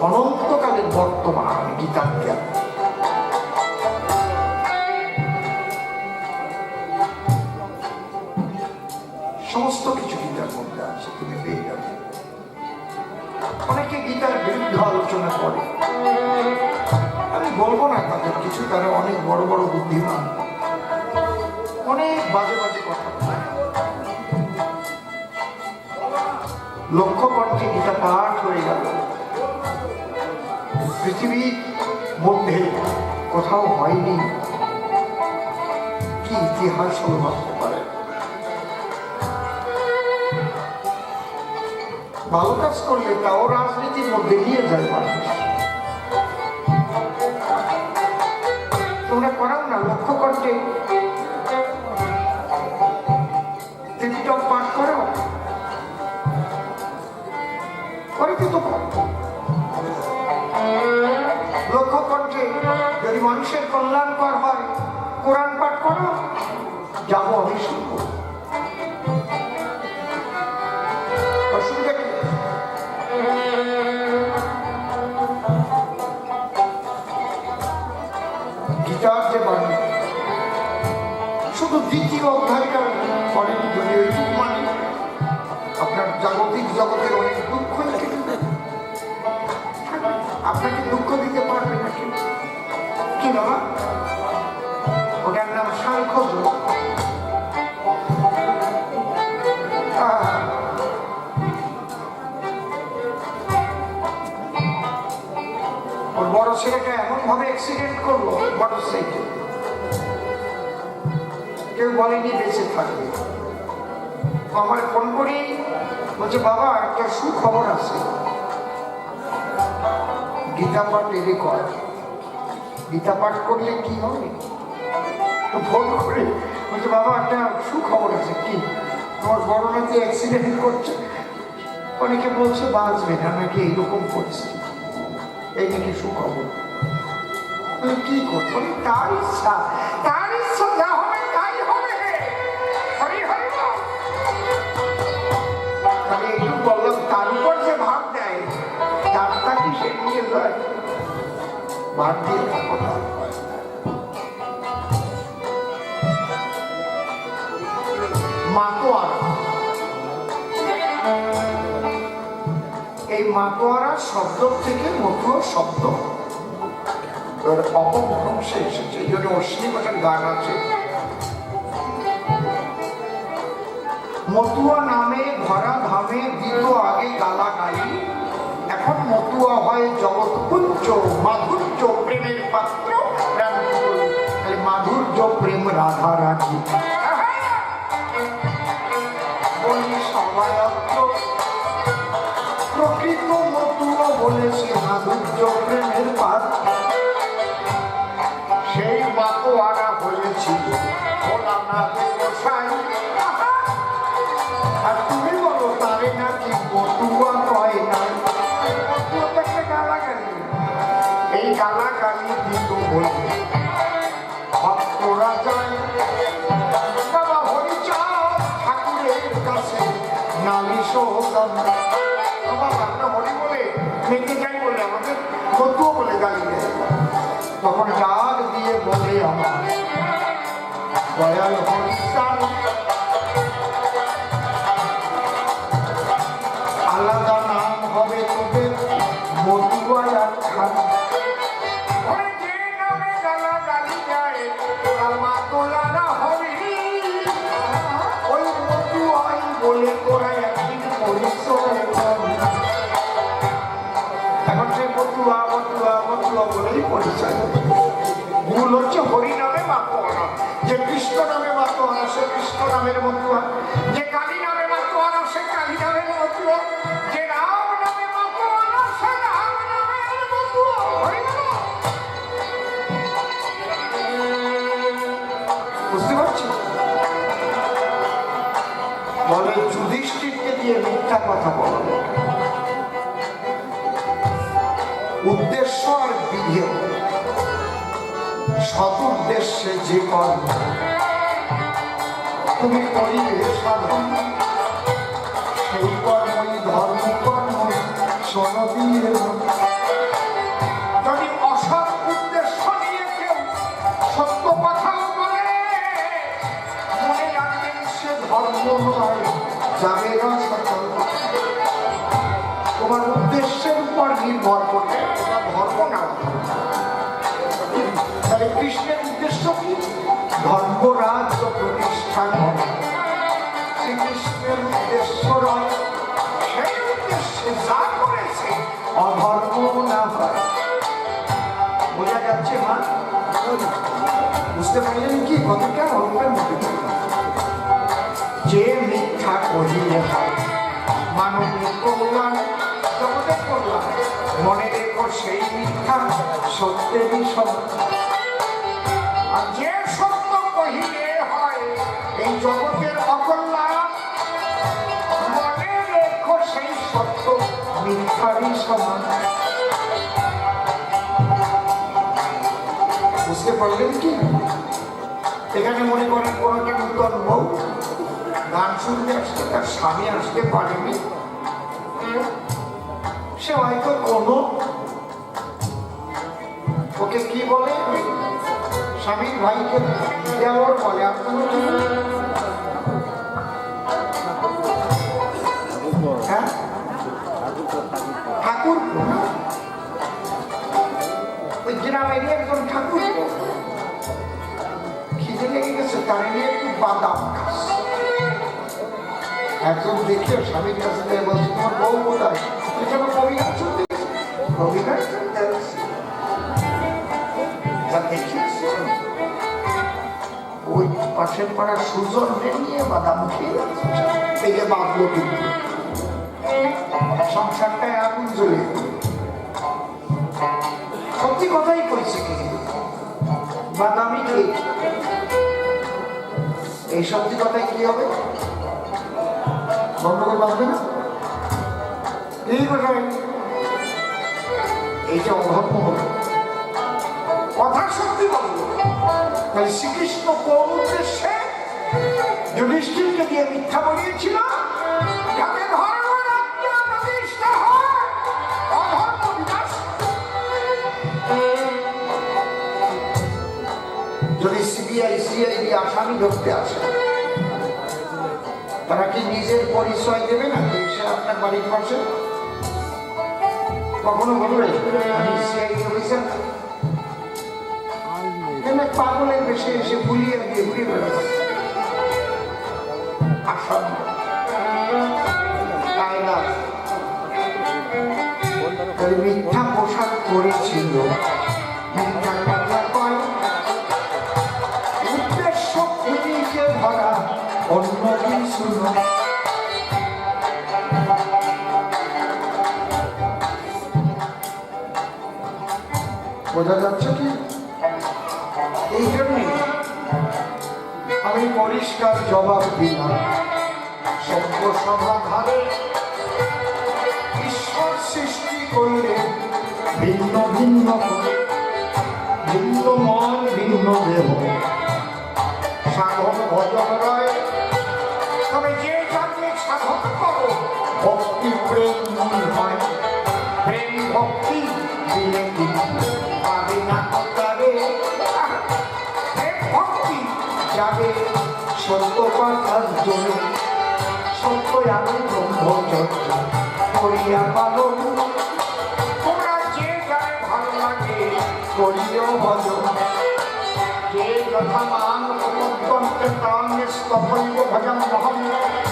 অনন্তকালের বর্তমান গীতার জ্ঞান। সমস্ত কিছু গীতার মধ্যে আছে, তুমি পেয়ে যাবে। অনেকে গীতার বিরুদ্ধে আলোচনা করে, আমি বলবো না তাদের কিছু, তারা অনেক বড় বড় বুদ্ধিমান, অনেক বাজে বাজে কথা। লক্ষ্য কণ্ঠে গীতা পাঠ হয়ে গেল, পৃথিবীর মধ্যে কোথাও হয়নি, কি ইতিহাস হলো ভাবতে পারে। ভালো কাজ করলে তাও রাজনীতির মধ্যে নিয়ে যায় মানুষ। তোমরা করাও না, লক্ষ্য করতে ত্রিপিটক পাঠ করো, করতে তো লক্ষ্য করতে যদি মানুষের কল্যাণকর হয় কোরআন পাঠ করো, যাবো আমি শুনবো, অসুবিধা কি? গীতার যে বাণী শুধু দ্বিতীয় অধ্যায়টা পড়েন যদি ওইটুকু মানে আপনার জাগতিক জগতের অনেক দুঃখ কেটে যাবে। আপনাকে দুঃখ দিতে পারবে না কেউ, কি বাবা? ওটার নাম সাংখ্যযোগ। ওর বড় ছেলেটা এমন ভাবে অ্যাক্সিডেন্ট করলো মোটর সাইকেল, কেউ বলেনি বেঁচে থাকবে। আমার ফোন করি বলছে, বাবা একটা সুখবর আছে, গীতা পাঠ এলে কর। গীতা পাঠ করলে কি হবে? ফোন করে বলছে, বাবা একটা সুখবর আছে। কি? তোমার বড় নাকি অ্যাক্সিডেন্ট করছে, অনেকে বলছে বাঁচবে না নাকি, এইরকম পরিস্থিতি, এই নাকি সুখবর। কি করবো? তার ইচ্ছা, তার ইচ্ছা যা হবে তাই হবে। আমি একটু বললাম, তার উপর যে ভাগ দেয় তারটা কি সে নিয়ে যায়? ভাগ দিয়ে কথা মাতোয়ারা, এই মাতোয়ারা শব্দ থেকে মতো শব্দ অপভ্রংশে এসেছে, এই জন্য অশ্লীলতার গান আছে। মতুয়া নামে ভরা ধামে দ্বিতীয় হয় জগৎ পুঞ্জ মাধুর্য প্রেমের পাত্র মাধুর্য প্রেম রাধা রাখি বলি সবাই প্রকৃত মতুয়া বলেছে মাধুর্য প্রেমের পাত্র সেই মাতোয়ারা হয়েছিল আর তুমি বলো তারে নাকি মতুয়া কয় না গালাগালি এই গালাগালি দিত বলবে ভক্তরা যায় বাবা হরিচাঁদ ঠাকুরের কাছে নালিশ বাবা হরি বলে মেঘে যাই বলে আমাদের মতুয়া বলে গালি দেয় তখন ডাক দিয়ে বলে আমার দয়াল হরিচাঁদ আলাদা নাম হবে তোদের মতুয়া আর খান যে নামে গালা গালি যায় মাতোলারা হবে ওই মতুয়াই বলে তোরা একদিন পরিচয় এখন সে মতুয়া মতুয়া মতুয়া বলেই পরিচয় ভুল হচ্ছে হরি নামে মাতোয়ারা যে কৃষ্ণ নামে মাতোয়ারা সে কৃষ্ণ নামের মতুয়া যে কালী নামে মাতোয়ারা সে কালী নামের মতুয়া যে রাম নামে মাতোয়ারা সে রাম নামের মতুয়া বুঝতে পারছি বলে যুধিষ্ঠিরকে দিয়ে মিথ্যা কথা বলা উদ্দেশ্য আর বিধেয় সদুদ্দেশ্যে যে কর্ম তুমি করিবে সাধন সেই কর্মই ধর্ম কর্ম সনদীয় যদি অসৎ উদ্দেশ্য নিয়ে কেউ সত্য কথা বলে মনে রাখবেন সে ধর্ম নয় যাবে না সকল তোমার উদ্দেশ্যের উপর নির্ভর করবে তোমার ধর্ম না তাহলে কৃষ্ণের উদ্দেশ্য কি ধর্মরাজ্য প্রতিষ্ঠা করা শ্রীকৃষ্ণের উদ্দেশ্য নয় সেই উদ্দেশ্যে যা করেছে অধর্ম না হয় বোঝা যাচ্ছে মা বুঝতে পারলেন কি কথাটা অল্পের মধ্যে যে মিথ্যা কহিলে হয় মানবীয় কল্যাণ জগতের কল্যাণ মনে রেখো সেই মিথ্যা সত্যেরই সত্য আর যে সত্য কহিলে হয় এই জগতের অকল্যাণ মনে রেখো সেই সত্য মিথ্যারই সমান বুঝতে পারলেন কি এখানে মনে করেন কোনো একটা নূতন বউ গান শুনতে আসতে তার স্বামী আসতে পারেনি সে হয়তো কোনো ওকে কি বলে স্বামীর ভাইকে দেওয়ার বলে আপনার হ্যাঁ ঠাকুর ওই গ্রামেরই একজন ঠাকুর খিদে লেগে গেছে তার নিয়ে একটু বাদাম খাস একজন দেখে স্বামীর কাছে বলছে তোমার বউ কোথায় এখানে কবি গান শুনতে কবি গান শুনতে ওই পাশের পাড়ার সুজন নিয়ে বাদাম খেয়ে এই যে বাঁধলো কিন্তু সংসারটায় আগুন জ্বলে সত্যি কথাই কইছে কিন্তু বাদামি খেয়ে এই সত্যি কথাই কি হবে গন্ডগোল বাঁধবে না এই কথাই এইটা অধর্ম হলো কথা সত্যি বলল তাই শ্রীকৃষ্ণ কোন উদ্দেশ্যে যুধিষ্ঠিরকে দিয়ে মিথ্যা বলিয়েছিল যাতে ধর্ম রাজ্য প্রতিষ্ঠা হয় অধর্ম বিনাশ যদি সিবিআই সিআইডি আসামি ধরতে আসে তারা কি নিজের পরিচয় দেবে না সে আপনার বাড়ির পাশে কখনো বলবে আমি সিআইডি অফিসার পাগলের বেশি এসে ভুলিয়ে দিয়ে ঘুরিয়ে বেড়াবে ওই মিথ্যা পোশাক পরেছিল, মিথ্যা কথা কয়, উদ্দেশ্য খুঁজিকে ভরা অন্য কিছু নয়। বোঝা যাচ্ছে কি? এই জন্যই আমি পরিষ্কার জবাব দিলাম, সভ্য সমাধানে ঈশ্বর সৃষ্টি করলে ভিন্ন ভিন্ন করে, ভিন্ন মন ভিন্ন দেহ, সাধন ভজন রয়। তবে যে জাতি সাধন করো ভক্তি প্রেম মূল হয়, প্রেম ভক্তি দিলে কিন্তু পাবে না তারে, প্রেম ভক্তি যাবে সত্য কথার জন্য, সত্য আমি ব্রহ্মচর্য করিয়া পালন। তোমরা যে যারে ভালো লাগে করিও ভজন, যে যথা মান উপদ্বন্তে প্রাণ স্তপৈব ভজন মহম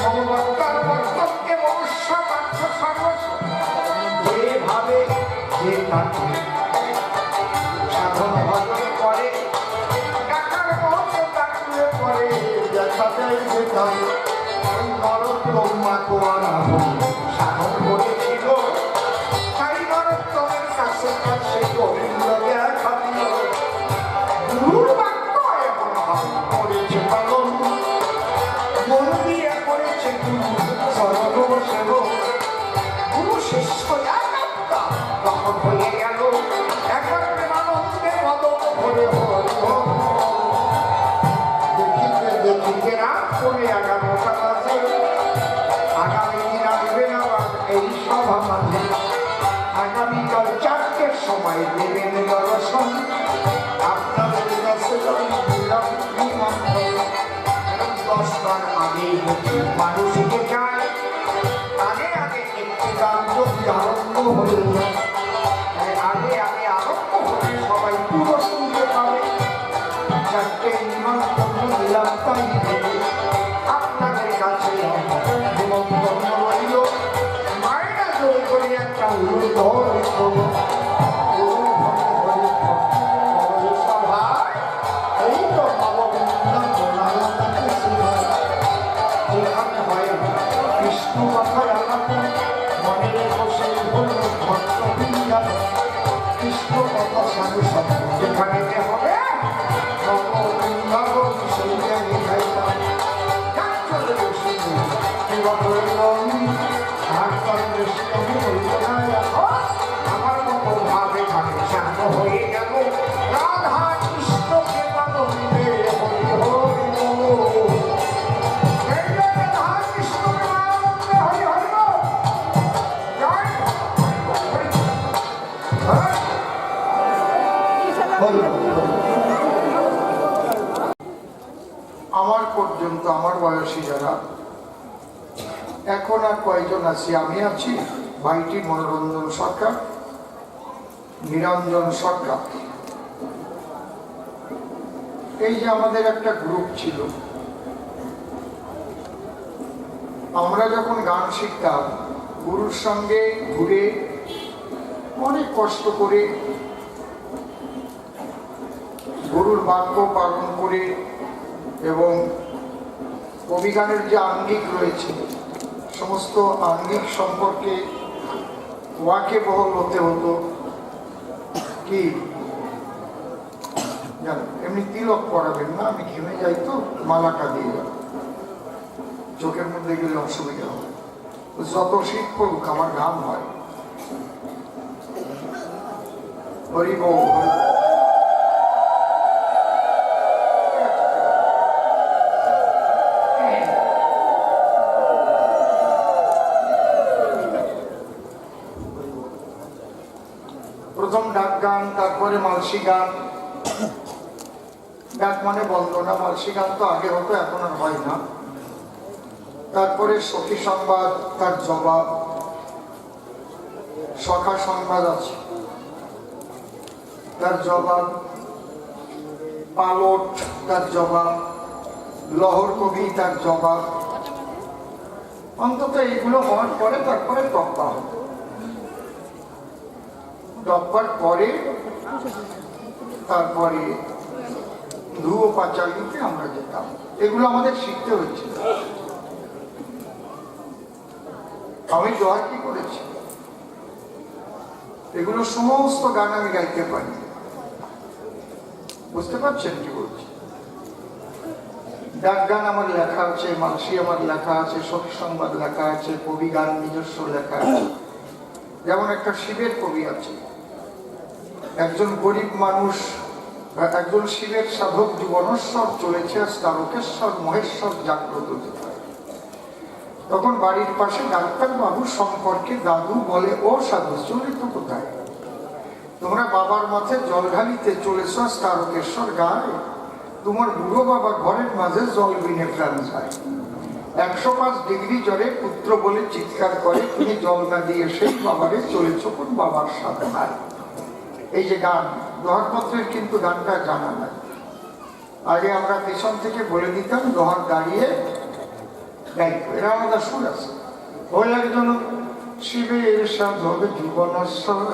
ভগবত্তার বর্তন্তে মনুষ্য পার্থ সর্বস্ব। যেভাবে যে তাকে সাধন ভজন করে, টাকার মহত্ব তাকুয়ে করে, দেখা যায় যে তাই ওই নরব্রহ্মা কোয়ারা সাধন করেছিল, তাই নরোত্তমের কাছে কাছে গোবিন্দ দেখা দিল। গুরুর বাক্য এমন ভাবে করেছে পালন, মন দিয়ে করেছে গুরু সর্ব সেবক। গুরু শিষ্য একাত্মা তখন হয়ে গেল একবার প্রেমানন্দে মদন ভরে হল। দেখিতে দেখিতে রাত করে 11টা বাজে, আগামী দিন আসবেন আবার এই সভা মাঝে। আগামীকাল 4টের সময় দেবেন দর্শন, আপনাদের কাছে 10টার আগে মানুষকে যায়, আগে আগে একটি গান যদি আরম্ভ হয়ে যায়, আগে আগে আরম্ভ হলে সবাই পুরো শুনতে পাবে। 4টে নিমন্ত্রণ দিলাম, তাই আপনাদের কাছে নিমন্ত্রণ রইল। মায়েরা জোর করে একটা সভায় এই তো যেখানে হয় কৃষ্ণ কথায় আলাপে মনের বসে হল ভক্তবৃন্দাব, কৃষ্ণ কথা সাধু শব্দ যেখানে যে হবে নববৃন্দাবন সেই জায়গায় যার চলে বেশি এবার রইল আর করে বেশি আমি বলব না। আমার মতো ভাবে থাকে শান্ত হয়ে গেল রাধা কৃষ্ণকে পালনে হরি হরি বল। আমার পর্যন্ত আমার বয়সী যারা এখন আর কয়জন আছি, আমি আছি, ভাইটি মনোরঞ্জন সরকার, নিরঞ্জন সরকার, এই যে আমাদের একটা গ্রুপ ছিল। আমরা যখন গান শিখতাম গুরুর সঙ্গে ঘুরে অনেক কষ্ট করে গুরুর বাক্য পালন করে এবং কবিগানের যে আঙ্গিক রয়েছে সমস্ত আঙ্গিক সম্পর্কে ওয়াকিবহল হতে হতো। কি জানো, এমনি তিলক পরাবেন না, আমি ঘেমে যাই তো মালাটা দিয়ে চোখের মধ্যে গেলে অসুবিধা হবে। যত শীত পড়ুক আমার ঘাম হয়। হরি বল। প্রথম ডাক গান, তারপরে মালসি গান। ডাক মানে বন্দনা, মালসি গান তো আগে হতো, এখন আর হয় না। তারপরে সখী সংবাদ, তার জবাব, সখা সংবাদ আছে, তার জবাব, পালট তার জবাব, লহর কবি তার জবাব। অন্তত এইগুলো হওয়ার পরে তারপরে তক্তা হবে। টপ্পার পরে তারপরে ধুয়ো পাঁচালিতে আমরা যেতাম। এগুলো আমাদের শিখতে হচ্ছে। আমি জয় কি করেছি, এগুলো সমস্ত গান আমি গাইতে পারি। বুঝতে পারছেন কি বলছি? ডাক গান আমার লেখা আছে, মানসি আমার লেখা আছে, সখী সংবাদ লেখা আছে, কবি গান নিজস্ব লেখা আছে। যেমন একটা শিবের কবি আছে, একজন গরিব মানুষ, একজন শিবের সাধক জীবনেশ্বর চলেছে তারকেশ্বর মহেশ্বর জাগ্রত যেথায়। তখন বাড়ির পাশে ডাক্তার বাবু সম্পর্কে দাদু বলে, ও সাধু চলিত কোথায়? তোমরা বাবার মাথায় জল ঢালিতে চলেছ তারকেশ্বর গায়ে, তোমার বুড়ো বাবা ঘরের মাঝে জল বিনে প্রাণ যায়। 105 ডিগ্রি জ্বরে পুত্র বলে চিৎকার করে, তুমি জল না দিয়ে সেই বাবারে চলেছ কোন বাবার সাথে নাই। এই যে গান, দোহারপত্রের কিন্তু গানটা জানা নাই। আগে আমরা পেছন থেকে বলে দিতাম, দোহার দাঁড়িয়ে গাইত, এরা আলাদা সুর আছে। ওই একজন শিবের সাধক জীবনেশ্বর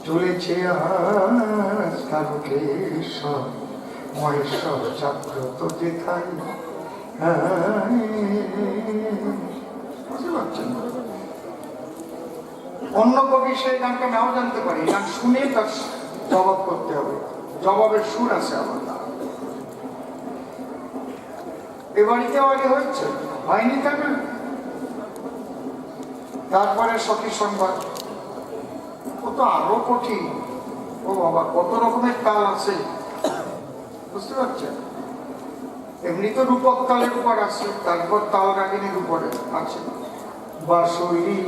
চলেছে আজ তারকেশ্বর মহেশ্বর জাগ্রত যেথায়। বুঝতে পারছেন? অন্য কবি সেই গানটা নাও জানতে পারি, গান শুনে তার জবাব করতে হবে, জবাবের সুর আছে আলাদা। এ বাড়িতেও আগে হয়েছে, হয়নি তা না। তারপরে সখী সংবাদ, ও তো আরো কঠিন। ও বাবা, কত রকমের তাল আছে, বুঝতে পারছেন? এমনি তো রূপক তালের উপর আছে, তারপর তাল রাগিনীর উপরে আছে। বাঁশরি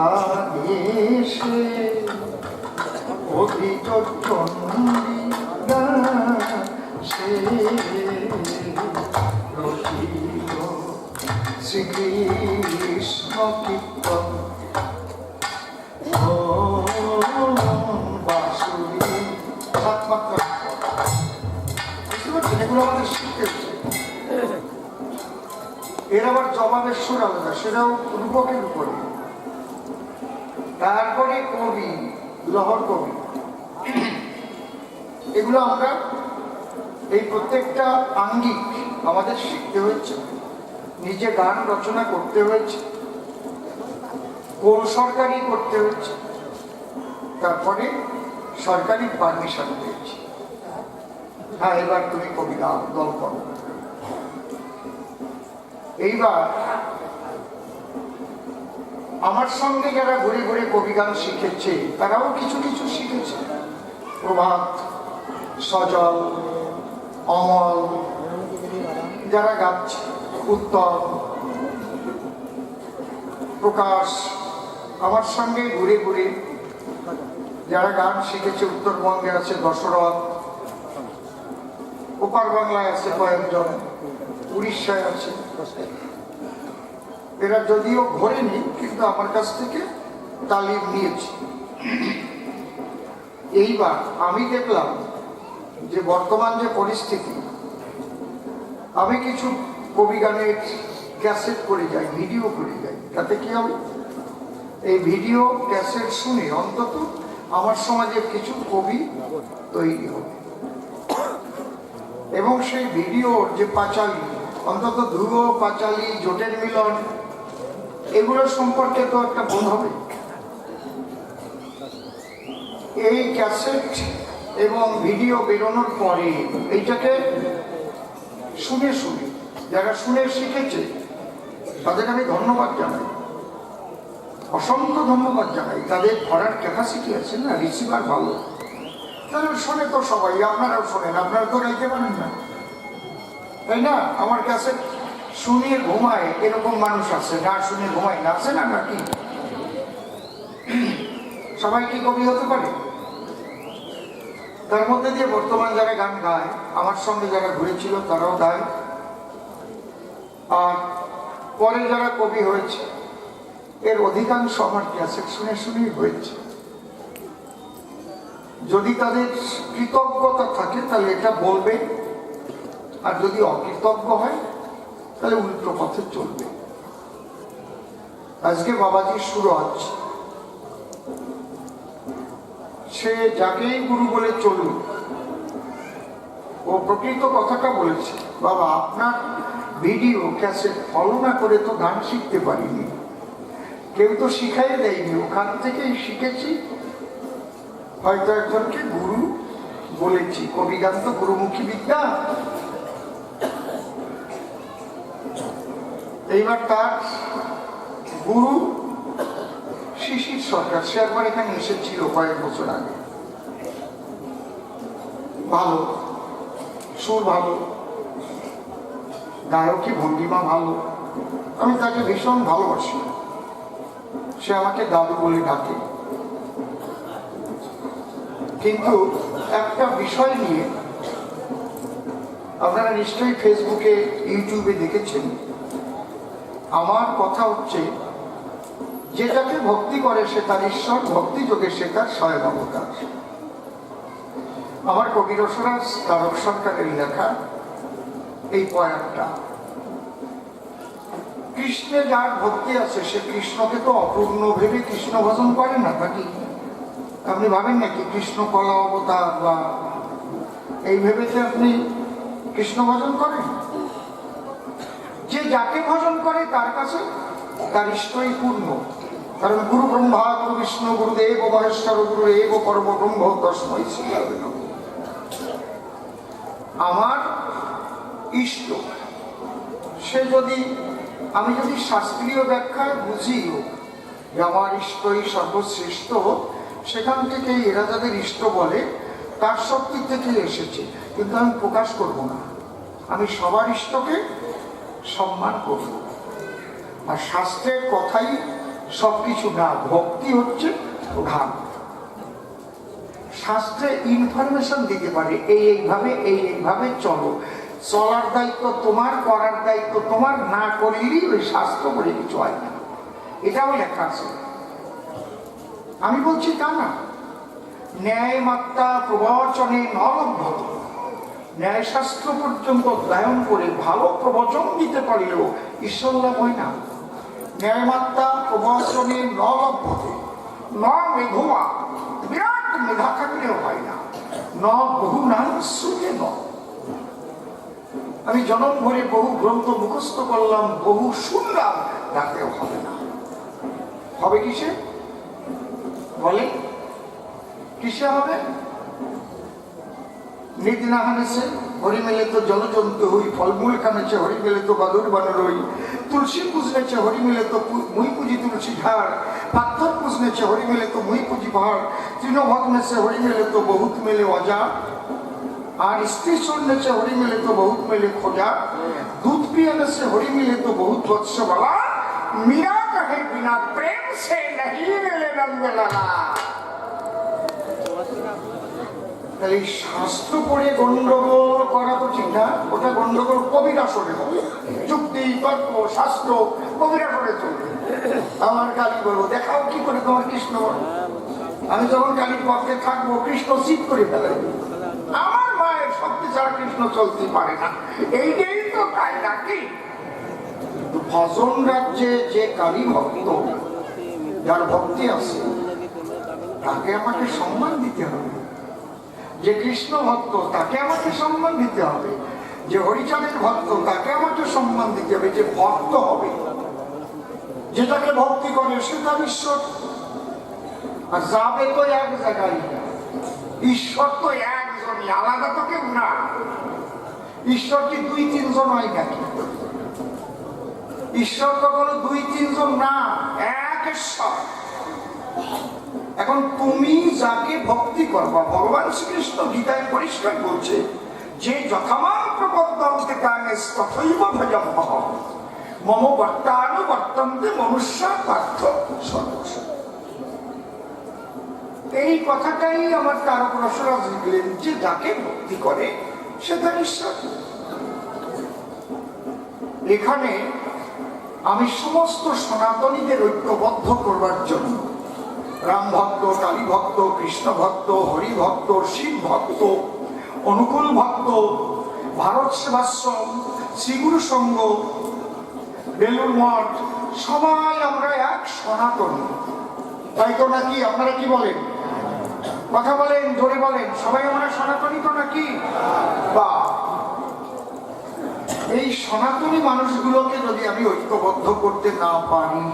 আদেশে অধিক চন্দ্রিকা সে রসিক শ্রীকৃষ্ণ কীর্তন বাঁশরি সাত মাত্রা। বুঝতে পারছেন? এগুলো আমাদের শিখতে হচ্ছে। এর আবার জবাবের সুর আলাদা, সেটাও রূপকের উপরে। তারপরে কবি, লহর কবি, এগুলো আমরা এই প্রত্যেকটা আঙ্গিক আমাদের শিখতে হয়েছে। নিজে গান রচনা করতে হয়েছে, কোন সরকারি করতে হয়েছে, তারপরে সরকারি পারমিশন পেয়েছি। হ্যাঁ, এবার তুমি কবিতা দল করো। এইবার আমার সঙ্গে যারা ঘুরে ঘুরে কবি গান শিখেছে, তারাও কিছু কিছু শিখেছে। প্রভাত, সজল, অমল, যারা গাচ্ছে, উত্তম, প্রকাশ, আমার সঙ্গে ঘুরে ঘুরে যারা গান শিখেছে। উত্তরবঙ্গে আছে দশরথ, ওপার বাংলায় আছে কয়েকজন, উড়িষ্যায় আছে। এরা যদিও ঘোরেনি, কিন্তু আমার কাছ থেকে তালিম নিয়েছে। এইবার আমি দেখলাম যে বর্তমান যে পরিস্থিতি, আমি কিছু কবি গানের ক্যাসেট করে যাই, ভিডিও করে যাই। তাতে কি হবে? এই ভিডিও ক্যাসেট শুনে অন্তত আমার সমাজের কিছু কবি তৈরি হবে, এবং সেই ভিডিওর যে পাঁচালী, অন্তত ধ্রুব পাঁচালী, জোটের মিলন, এগুলো সম্পর্কে তো একটা বোধ হবে। এই ক্যাসেট এবং ভিডিও বেরোনোর পরে এইটাকে শুনে শুনে যারা শুনে শিখেছে, তাদের আমি ধন্যবাদ জানাই, অসংখ্য ধন্যবাদ জানাই। তাদের ধরার ক্যাপাসিটি আছে না, রিসিভার ভালো। তাহলে শোনে তো সবাই, আপনারাও শোনেন, আপনারা তো গাইতে পারেন না, তাই না? আমার কাছে শুনিয়ে ঘুমায় এরকম মানুষ আছে, না শুনে ঘুমায় না, আছে না নাকি? সবাই কি কবি হতে পারে? তার মধ্যে দিয়ে বর্তমান যারা গান গায়, আমার সঙ্গে যারা ঘুরেছিল তারাও গায়, আর পরে যারা কবি হয়েছে এর অধিকাংশ আমার ক্যাসেট শুনে শুনেই হয়েছে। যদি তাদের কৃতজ্ঞতা থাকে তাহলে এটা বলবে, আর যদি অকৃতজ্ঞ হয় তাহলে উল্টো পথে চলবে। আজকে বাবাজি সুরজ সে যাকেই গুরু বলে চলুক, ও প্রকৃত কথাটা বলেছে, বাবা আপনার ভিডিও ক্যাসেট ফলো না করে তো গান শিখতে পারিনি, কেউ তো শিখাই দেয়নি, ওখান থেকেই শিখেছি, হয়তো একজনকে গুরু বলেছি। কবিগান তো গুরুমুখী বিদ্যা। এইবার তার গুরু শিশির সরকার, সে একবার এখানে এসেছিল কয়েক বছর আগে, ভালো সুর, ভালো গায়কী, ভঙ্গিমা ভালো, আমি তাকে ভীষণ ভালোবাসি, সে আমাকে দাদু বলে ডাকে। কিন্তু একটা বিষয় নিয়ে আপনারা নিশ্চয়ই ফেসবুকে, ইউটিউবে দেখেছেন, আমার কথা হচ্ছে যে যাকে ভক্তি করে সে তার ঈশ্বর, ভক্তি যোগে সে তার স্বয়ং অবতার। আমার কবি রসরাজ তারক সরকারের লেখা এই পয়ারটা, কৃষ্ণে যার ভক্তি আছে সে কৃষ্ণকে তো অপূর্ণ ভেবে কৃষ্ণ ভজন করে না, নাকি আপনি ভাবেন নাকি কৃষ্ণ কলা অবতার বা এই ভেবে যে আপনি কৃষ্ণ ভজন করেন? যে যাকে ভজন করে তার কাছে তার ইষ্টই পূর্ণ, কারণ গুরু ব্রহ্মা গুরু বিষ্ণু গুরুদেব মহেশ্বর গুরুদেব পরম ব্রহ্ম তস্মৈ শ্রী গুরবে নমঃ। আমার ইষ্ট সে যদি, আমি যদি শাস্ত্রীয় ব্যাখ্যায় বুঝিও যে আমার ইষ্টই সর্বশ্রেষ্ঠ, সেখান থেকে এরা যাদের ইষ্ট বলে তার শক্তি থেকে এসেছে, কিন্তু আমি প্রকাশ করব না, আমি সবার ইষ্টকে সম্মান করব। আর শাস্ত্রের কথাই সবকিছু না, ভক্তি হচ্ছে প্রধান। শাস্ত্রে ইনফরমেশন দিতে পারে এইভাবে চলো, চলার দায়িত্ব তোমার, করার দায়িত্ব তোমার, না করলেই ওই শাস্ত্র বলে কিছু হয় না, এটাও লেখা আছে। আমি বলছি তা না, ন্যায় মাত্রা প্রবচনে নলভ্যত, ন্যায় শাস্ত্র পর্যন্ত অধ্যয়ন করে ভালো প্রবচন দিতে পারলেও ঈশ্বর লাভ হয় না। ন্যায় মাত্রা প্রবচনে নলভ্যতে, ন মেধুয়া, বিরাট মেধা থাকলেও হয় না, ন বহু নাম শ্রুতে ন। আমি জনম ভরে বহু গ্রন্থ মুখস্থ করলাম, বহু শুনলাম, তাতেও হবে না। হবে কিসে বলে? কিসে হবে? নিদ না হানেছে হরি মেলে তো জলজন্তু হই, ফলমূল খানেছে হরি মেলে তো বাদুর বানর হই, তুলসী পুজনেছে হরি মেলে তো মুই পুজি তুলসী ঝাড়, পাথর পুজনেছে হরি মেলে তো মুই পুজি পাহাড়, তৃণভগ্নেছে হরি মেলে তো বহুত মেলে অজা, আর স্ত্রী শুননেছে হরি মেলে তো বহুত মেলে খোঁজা, दूध पियाने से हरी मिले तो बहुत वत्स वाला, मीरा कहे बिना प्रेम से नहीं मिले रंग लाला। তাহলে শাস্ত্র পড়ে গন্ডগোল করা তো ঠিক না, ওটা গন্ডগোল কবিরা সরে হবে, যুক্তি তর্ক শাস্ত্র কবিরা করে চলবে। আমার কালী বলবো, দেখাও কি করে তোমার কৃষ্ণ, আমি যখন কালীর পক্ষে থাকবো কৃষ্ণ চিৎ করে ফেলে, আমার মায়ের শক্তি ছাড়া কৃষ্ণ চলতে পারে না, এইটাই তো তাই নাকি? ভজন রাজ্যে যে কালী ভক্ত, যার ভক্তি আছে তাকে আমাকে সম্মান দিতে হবে, যে কৃষ্ণ ভক্ত তাকে আমাকে সম্মান দিতে হবে, যে হরিচাঁদের ভক্ত তাকে আমাকে সম্মান দিতে হবে, যে ভক্ত হবে, যেটাকে ভক্তি করে সে তার ঈশ্বর। আর যাবে তো এক জায়গায়, ঈশ্বর তো একজনই, আলাদা তো কেউ না। ঈশ্বর কি দুই তিনজন হয় নাকি? ঈশ্বর তো কোনো দুই তিনজন না, এক ঈশ্বর। এখন তুমি যাকে ভক্তি করবা, ভগবান শ্রীকৃষ্ণ গীতায় পরিষ্কার বলছে যে যথামান প্রবদ্ধন্তে কানে তথৈব ভজমহঃ মম বর্তানুবর্তন্তে মনুষ্যা পার্থ সর্বস্ব। এই কথাটাই আমার তারক রসরাজ লিখলেন যে যাকে ভক্তি করে সে তার ঈশ্বর। এখানে আমি সমস্ত সনাতনীদের ঐক্যবদ্ধ করবার জন্য রাম ভক্ত, কালী ভক্ত, কৃষ্ণ ভক্ত, হরি ভক্ত, শিব ভক্ত, অনুকূল ভক্ত, ভারত সেবাশ্রম, শ্রীগুরু সংঘ, বেলুর মঠ, সবাই আমরা এক সনাতনী, তাই তো নাকি? আপনারা কি বলেন? কথা বলেন, জোরে বলেন। সবাই আমরা সনাতনী তো নাকি? বা এই সনাতনী মানুষগুলোকে যদি আমি ঐক্যবদ্ধ করতে না পারি,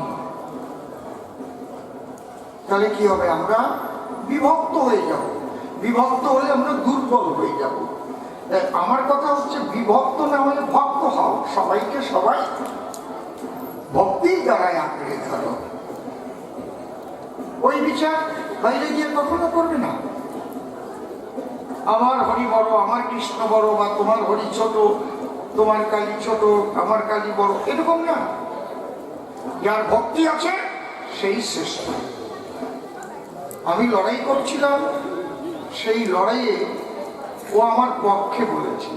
তাহলে কি হবে? আমরা বিভক্ত হয়ে যাব। বিভক্ত হলে আমরা দুর্বল হয়ে যাব। আমার কথা হচ্ছে, বিভক্ত না হলে ভক্ত হও। সবাইকে সবাই ভক্তির দ্বারাই আঁকড়ে ধরো। ওই বিচার বাইরে গিয়ে কখনো করবে না। আমার হরি বড়, আমার কৃষ্ণ বড়, বা তোমার হরি ছোট, তোমার কালী ছোট, আমার কালী বড়, এরকম না। যার ভক্তি আছে সেই শ্রেষ্ঠ। আমি লড়াই করছিলাম, সেই লড়াইয়ে ও আমার পক্ষে বলেছে।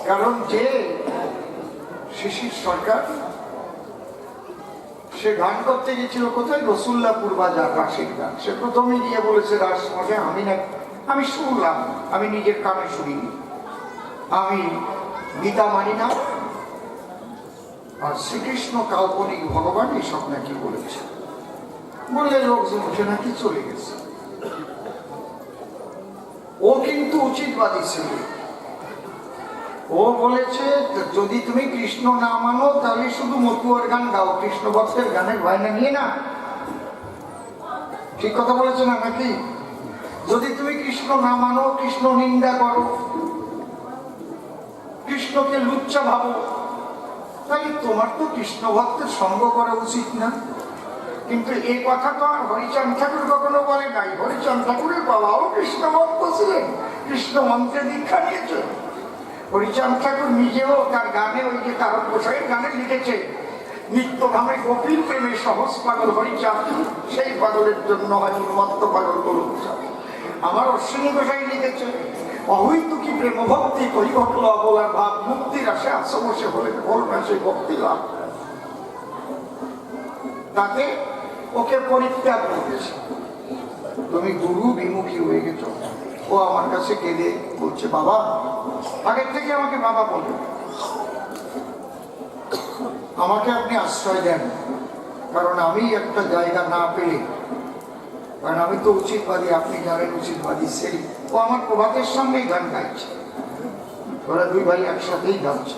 কারণ যে শিশির সরকার, সে গান করতে গেছিল কোথায়? রসুল্লাপুর বাজার, রাসের গান। সে প্রথমে গিয়ে বলেছে, রাস মশাই আমি শুনলাম, আমি নিজের কানে শুনিনি, আমি গীতা মানি না, আর শ্রীকৃষ্ণ কাল্পনিক ভগবান, এসব নাকি বলেছে। বললে লোকজন উঠে নাকি চলে গেছে। ও কিন্তু উচিতবাদী ছিল। ও বলেছে, যদি তুমি কৃষ্ণ না মানো তাহলে শুধু মতুয়ার গান গাও, কৃষ্ণ ভক্তের গানের বায়না নিয়ে না। ঠিক কথা বলেছে না নাকি? যদি তুমি কৃষ্ণ না মানো, কৃষ্ণ নিন্দা করো, কৃষ্ণকে লুচ্চা ভাবো, তাহলে তোমার তো কৃষ্ণ ভক্তের সঙ্গ করা উচিত না। কিন্তু এই কথা তো আর হরিচাঁদ ঠাকুর কখনো বলে নাই। হরিচাঁদ ঠাকুরের বাবাও কৃষ্ণ ভক্ত ছিলেন, কৃষ্ণ মন্ত্রে দীক্ষা নিয়েছেন। হরিচাঁদ ঠাকুর নিজেও তার গানে, ওই যে তারক গোসাইয়ের গানে লিখেছে, নিত্যভাবে গোপীর প্রেমে সহজ পাগল হরিচাঁদ, সেই পাগলের জন্য হয় উন্মত্ত পাগল করুন। আমার অশ্বিনী গোসাই লিখেছে, অহৈতুকী প্রেম ভক্তি করি ঘটল অবলার ভাব, মুক্তির আসে আছো বসে বলে বলবে সেই ভক্তি লাভ। তাতে ওকে পরিত্যাগ করেছে। তুমি গুরু বিমুখী হয়ে গেছো। ও আমার কাছে কেঁদে বলছে, বাবা, আগের থেকে আমাকে বাবা বলবে, আমাকে আপনি আশ্রয় দেন, কারণ আমি একটা জায়গা না পেলে, কারণ আমি তো উচিতবাদী, আপনি জানেন উচিতবাদী সেই। ও আমার প্রভাতের সামনেই গান গাইছে, ওরা দুই ভাই একসাথেই গাচ্ছে।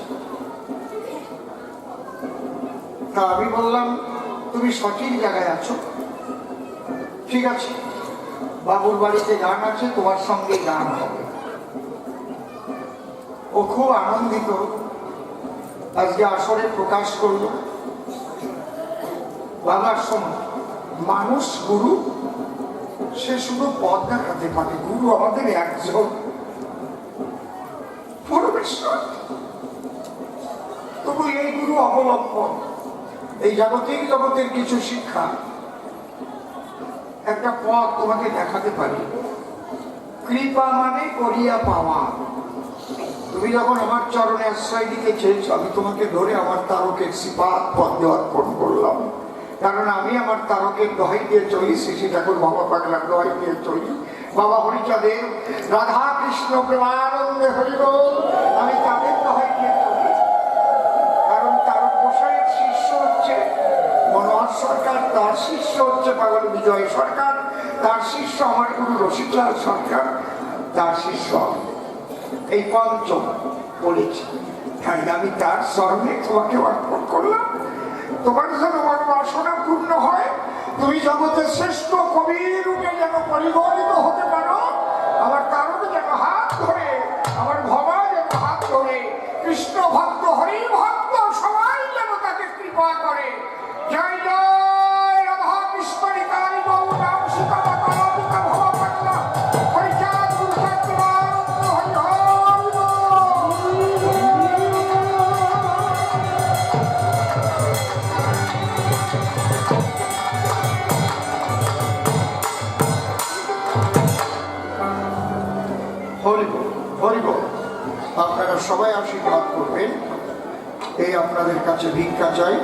তা আমি বললাম, তুমি সঠিক জায়গায় আছো, ঠিক আছে, বাবুর বাড়িতে গান আছে, তোমার সঙ্গে গান হবে। ও খুব আনন্দিত, আজকে আসরে প্রকাশ করলো। বাবার সময় মানুষ গুরু, সে শুধু পদ দেখাতে পারে, গুরু আমাদের একজন পরমেশ্বর। তবু এই গুরু অবলম্বন, এই জাগতিক জগতের কিছু শিক্ষা, একটা পথ তোমাকে দেখাতে পারি। কৃপা মানে করিয়া পাওয়া। তুমি যখন আমার চরণে আশ্রয় দিতে চেয়েছ, আমি তোমাকে ধরে আমার তারকের সিপাত পদ্মে অর্পণ করলাম। কারণ আমি আমার তারকের দোহাই দিয়ে চলি, শ্রী ঠাকুর বাবা পাগলার দোহাই দিয়ে চলি, বাবা হরিচাঁদের রাধা কৃষ্ণ প্রেমানন্দে হরিবল, আমি তাদের দোহাই দিয়ে চলি। কারণ তারক গোসাইয়ের শিষ্য হচ্ছে মনোহর সরকার, তার শিষ্য হচ্ছে পাগল বিজয় সরকার, তার শিষ্য আমার গুরু রসিকলাল সরকার, তার শিষ্য এই পঞ্চম বলেছি। তাই আমি তার স্মরণে তোমাকে অর্পণ করলাম। তোমার যেন মনোবাসনা পূর্ণ হয়, তুমি জগতের শ্রেষ্ঠ কবি রূপে যেন পরিগণিত হতে পারো। আমার কারণ যেন হাত ধরে, আমার ভবা যেন হাত ধরে, কৃষ্ণ ভক্ত হরি ভক্ত সবাই যেন তাকে কৃপা করে। জয় জয় রাধা কৃষ্ণ নিতাই গৌর রাম সীতা মাতা পিতা ভবা পাগলা হরিচাঁদ গুরুচাঁদ প্রেমানন্দ হরি হরি বল। আপনারা সবাই আশীর্বাদ করবেন, এই আপনাদের কাছে ভিক্ষা চাই।